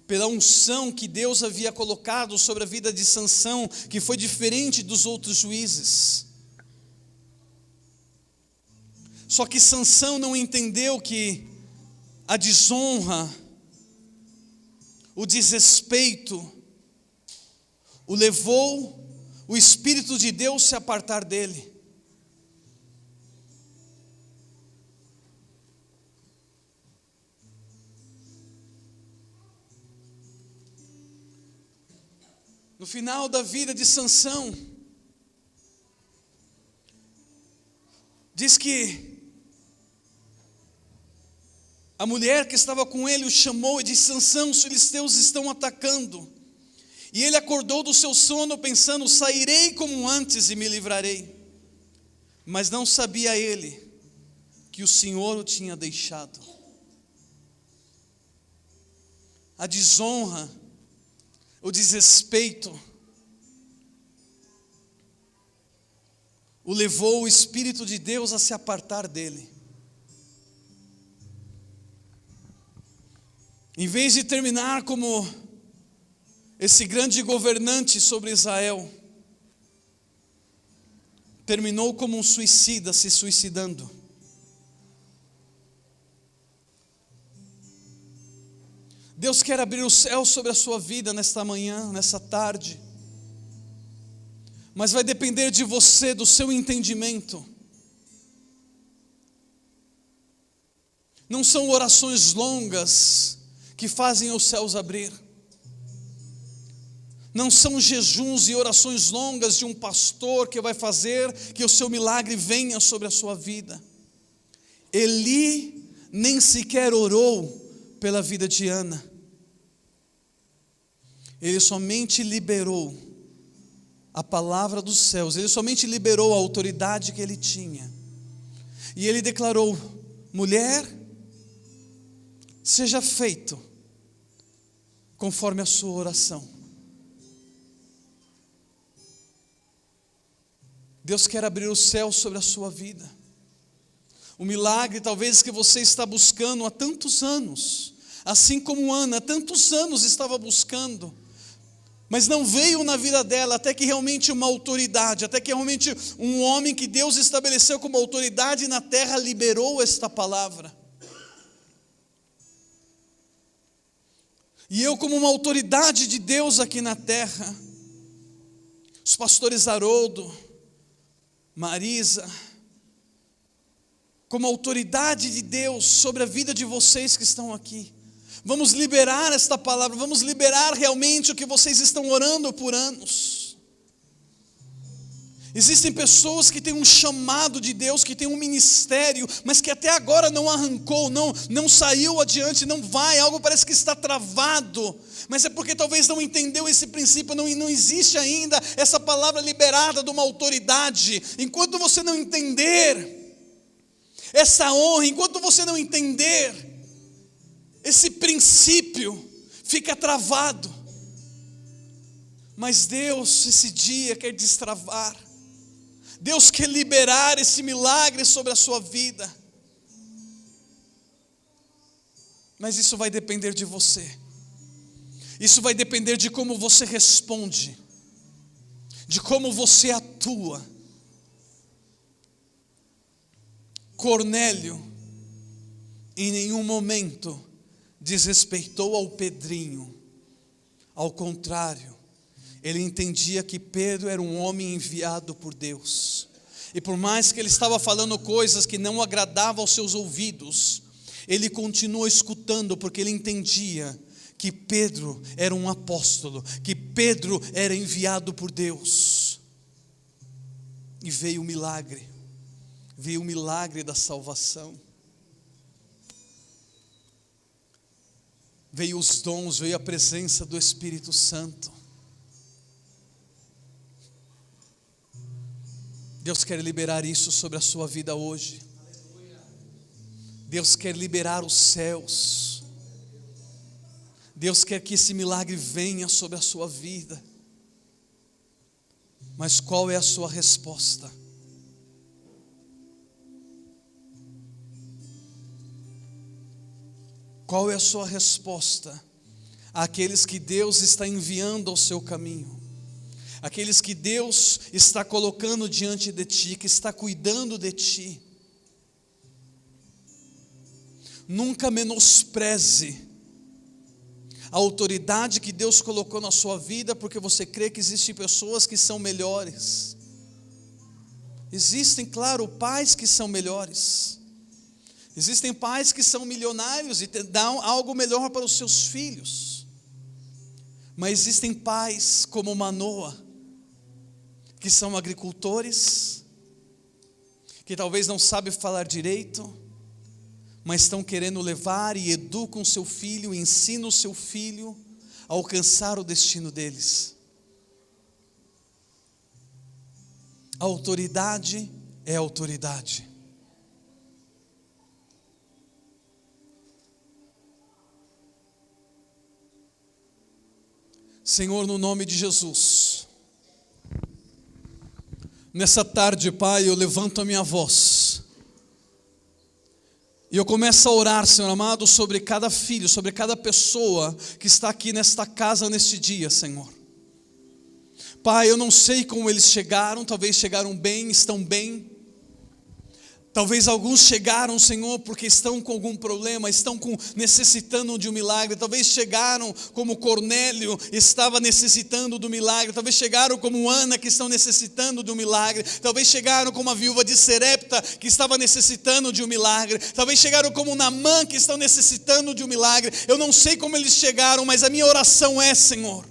pela unção que Deus havia colocado sobre a vida de Sansão, que foi diferente dos outros juízes. Só que Sansão não entendeu que a desonra, o desrespeito, o levou o Espírito de Deus se apartar dele. No final da vida de Sansão, diz que a mulher que estava com ele o chamou e disse: Sansão, os filisteus estão atacando. E ele acordou do seu sono pensando: sairei como antes e me livrarei. Mas não sabia ele que o Senhor o tinha deixado. A desonra, o desrespeito, o levou o Espírito de Deus a se apartar dele. Em vez de terminar como esse grande governante sobre Israel, terminou como um suicida se suicidando. Deus quer abrir o céu sobre a sua vida nesta manhã, nessa tarde, mas vai depender de você, do seu entendimento. Não são orações longas que fazem os céus abrir. Não são jejuns e orações longas de um pastor que vai fazer que o seu milagre venha sobre a sua vida. Eli nem sequer orou pela vida de Ana. Ele somente liberou a palavra dos céus, ele somente liberou a autoridade que ele tinha. E ele declarou: mulher, seja feito conforme a sua oração. Deus quer abrir o céu sobre a sua vida. O milagre talvez que você está buscando há tantos anos, assim como Ana, há tantos anos estava buscando, mas não veio na vida dela, até que realmente uma autoridade, até que realmente um homem que Deus estabeleceu como autoridade na terra liberou esta palavra. E eu, como uma autoridade de Deus aqui na terra, os pastores Haroldo, Marisa, como autoridade de Deus sobre a vida de vocês que estão aqui, vamos liberar esta palavra, vamos liberar realmente o que vocês estão orando por anos. Existem pessoas que têm um chamado de Deus, que têm um ministério, mas que até agora não arrancou, não saiu adiante, não vai, algo parece que está travado, mas é porque talvez não entendeu esse princípio, não existe ainda essa palavra liberada de uma autoridade. Enquanto você não entender essa honra, enquanto você não entender esse princípio, fica travado. Mas Deus esse dia quer destravar. Deus quer liberar esse milagre sobre a sua vida. Mas isso vai depender de você. Isso vai depender de como você responde, de como você atua. Cornélio, em nenhum momento, desrespeitou ao Pedrinho. Ao contrário, ele entendia que Pedro era um homem enviado por Deus. E por mais que ele estava falando coisas que não agradavam aos seus ouvidos, ele continuou escutando, porque ele entendia que Pedro era um apóstolo, que Pedro era enviado por Deus. E veio o milagre da salvação. Veio os dons, veio a presença do Espírito Santo. Deus quer liberar isso sobre a sua vida hoje. Deus quer liberar os céus. Deus quer que esse milagre venha sobre a sua vida. Mas qual é a sua resposta? Qual é a sua resposta àqueles que Deus está enviando ao seu caminho? Aqueles que Deus está colocando diante de ti, que está cuidando de ti. Nunca menospreze a autoridade que Deus colocou na sua vida, porque você crê que existem pessoas que são melhores. Existem, claro, pais que são melhores. Existem pais que são milionários e dão algo melhor para os seus filhos. Mas existem pais como Manoa, que são agricultores, que talvez não sabem falar direito, mas estão querendo levar e educam seu filho, ensinam o seu filho a alcançar o destino deles. A autoridade é autoridade. Senhor, no nome de Jesus, nessa tarde, Pai, eu levanto a minha voz e eu começo a orar, Senhor amado, sobre cada filho, sobre cada pessoa que está aqui nesta casa neste dia, Senhor. Pai, eu não sei como eles chegaram, talvez chegaram bem, estão bem. Talvez alguns chegaram, Senhor, porque estão com algum problema, necessitando de um milagre. Talvez chegaram como Cornélio, estava necessitando do milagre. Talvez chegaram como Ana, que estão necessitando de um milagre. Talvez chegaram como a viúva de Serepta, que estava necessitando de um milagre. Talvez chegaram como Naamã, que estão necessitando de um milagre. Eu não sei como eles chegaram, mas a minha oração é, Senhor,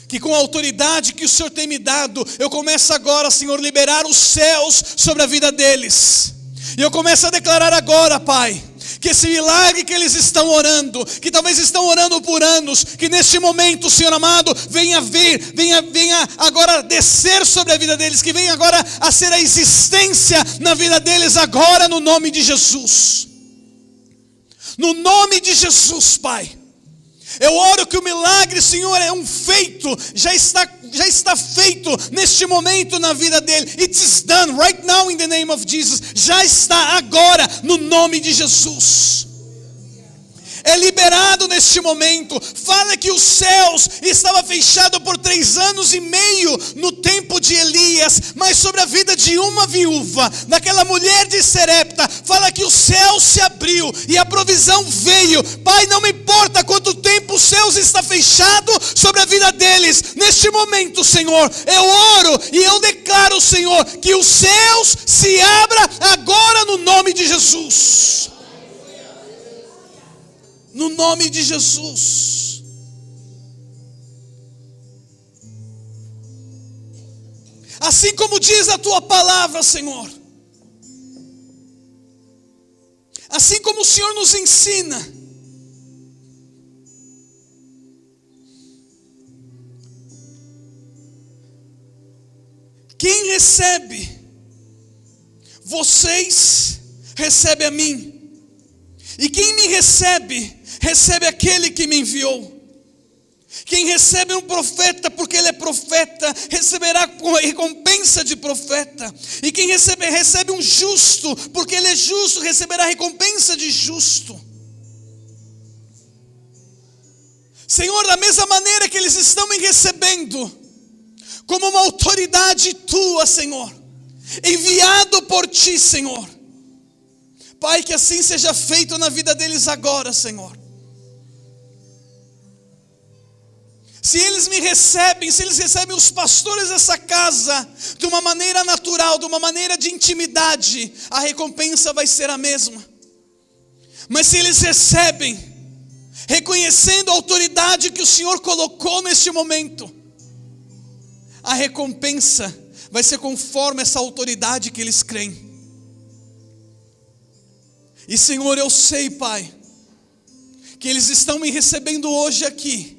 que com a autoridade que o Senhor tem me dado, eu começo agora, Senhor, liberar os céus sobre a vida deles. E eu começo a declarar agora, Pai, que esse milagre que eles estão orando, que talvez estão orando por anos, que neste momento, Senhor amado, venha agora descer sobre a vida deles, que venha agora a ser a existência na vida deles agora, no nome de Jesus. No nome de Jesus, Pai. Eu oro que o milagre, Senhor, é um feito, já está feito neste momento na vida dele. It is done right now in the name of Jesus. Já está agora no nome de Jesus. É liberado neste momento. Fala que os céus estavam fechados por 3 anos e meio no tempo de Elias, mas sobre a vida de uma viúva, daquela mulher de Serepta, fala que o céu se abriu e a provisão veio. Pai, não me importa quanto tempo os céus está fechado sobre a vida deles. Neste momento, Senhor, eu oro e eu declaro, Senhor, que os céus se abram agora no nome de Jesus. No nome de Jesus. Assim como diz a tua palavra, Senhor. Assim como o Senhor nos ensina. Quem recebe vocês, recebe a mim. E quem me recebe, recebe aquele que me enviou. Quem recebe um profeta, porque ele é profeta, receberá recompensa de profeta. E quem recebe um justo, porque ele é justo, receberá recompensa de justo. Senhor, da mesma maneira que eles estão me recebendo, como uma autoridade tua, Senhor, enviado por ti, Senhor. Pai, que assim seja feito na vida deles agora, Senhor. Se eles me recebem, se eles recebem os pastores dessa casa de uma maneira natural, de uma maneira de intimidade, a recompensa vai ser a mesma. Mas se eles recebem, reconhecendo a autoridade que o Senhor colocou neste momento, a recompensa vai ser conforme essa autoridade que eles creem. E Senhor, eu sei, Pai, que eles estão me recebendo hoje aqui,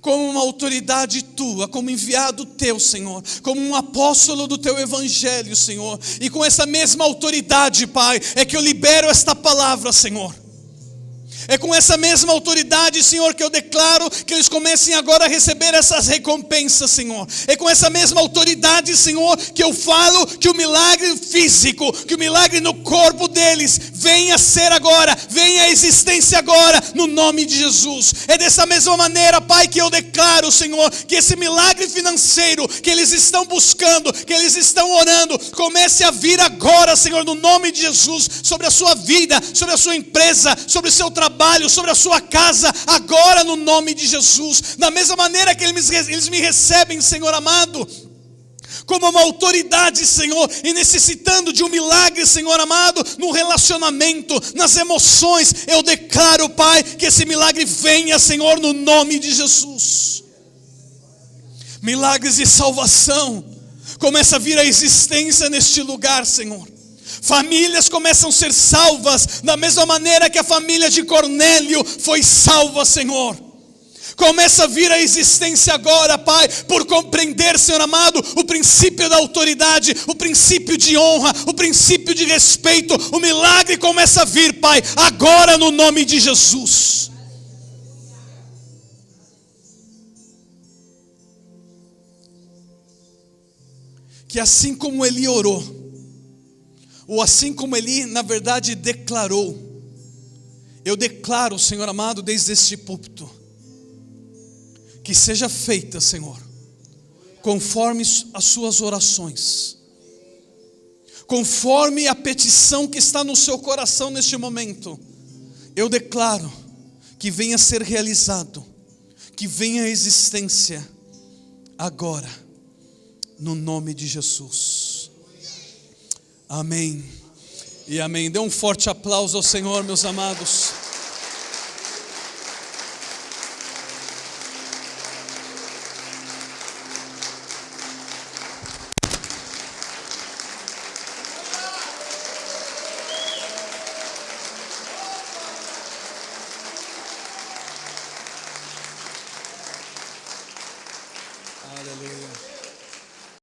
como uma autoridade tua, como enviado teu, Senhor, como um apóstolo do teu evangelho, Senhor. E com essa mesma autoridade, Pai, é que eu libero esta palavra, Senhor. É com essa mesma autoridade, Senhor, que eu declaro que eles comecem agora a receber essas recompensas, Senhor. É com essa mesma autoridade, Senhor, que eu falo que o milagre físico, que o milagre no corpo deles venha a ser agora, venha à existência agora, no nome de Jesus. É dessa mesma maneira, Pai, que eu declaro, Senhor, que esse milagre financeiro que eles estão buscando, que eles estão orando, comece a vir agora, Senhor, no nome de Jesus, sobre a sua vida, sobre a sua empresa, sobre o seu trabalho, sobre a sua casa, agora no nome de Jesus. Da mesma maneira que eles me recebem, Senhor amado, como uma autoridade, Senhor, e necessitando de um milagre, Senhor amado, no relacionamento, nas emoções, eu declaro, Pai, que esse milagre venha, Senhor, no nome de Jesus. Milagres de salvação começa a vir à existência neste lugar, Senhor. Famílias começam a ser salvas, da mesma maneira que a família de Cornélio foi salva, Senhor. Começa a vir a existência agora, Pai, por compreender, Senhor amado, o princípio da autoridade, o princípio de honra, o princípio de respeito. O milagre começa a vir, Pai, agora no nome de Jesus. Que assim como Eli orou, ou assim como Eli, na verdade, declarou, eu declaro, Senhor amado, desde este púlpito, que seja feita, Senhor, conforme as suas orações, conforme a petição que está no seu coração neste momento. Eu declaro que venha a ser realizado, que venha a existência agora, no nome de Jesus. Amém e amém. Dê um forte aplauso ao Senhor, meus amados.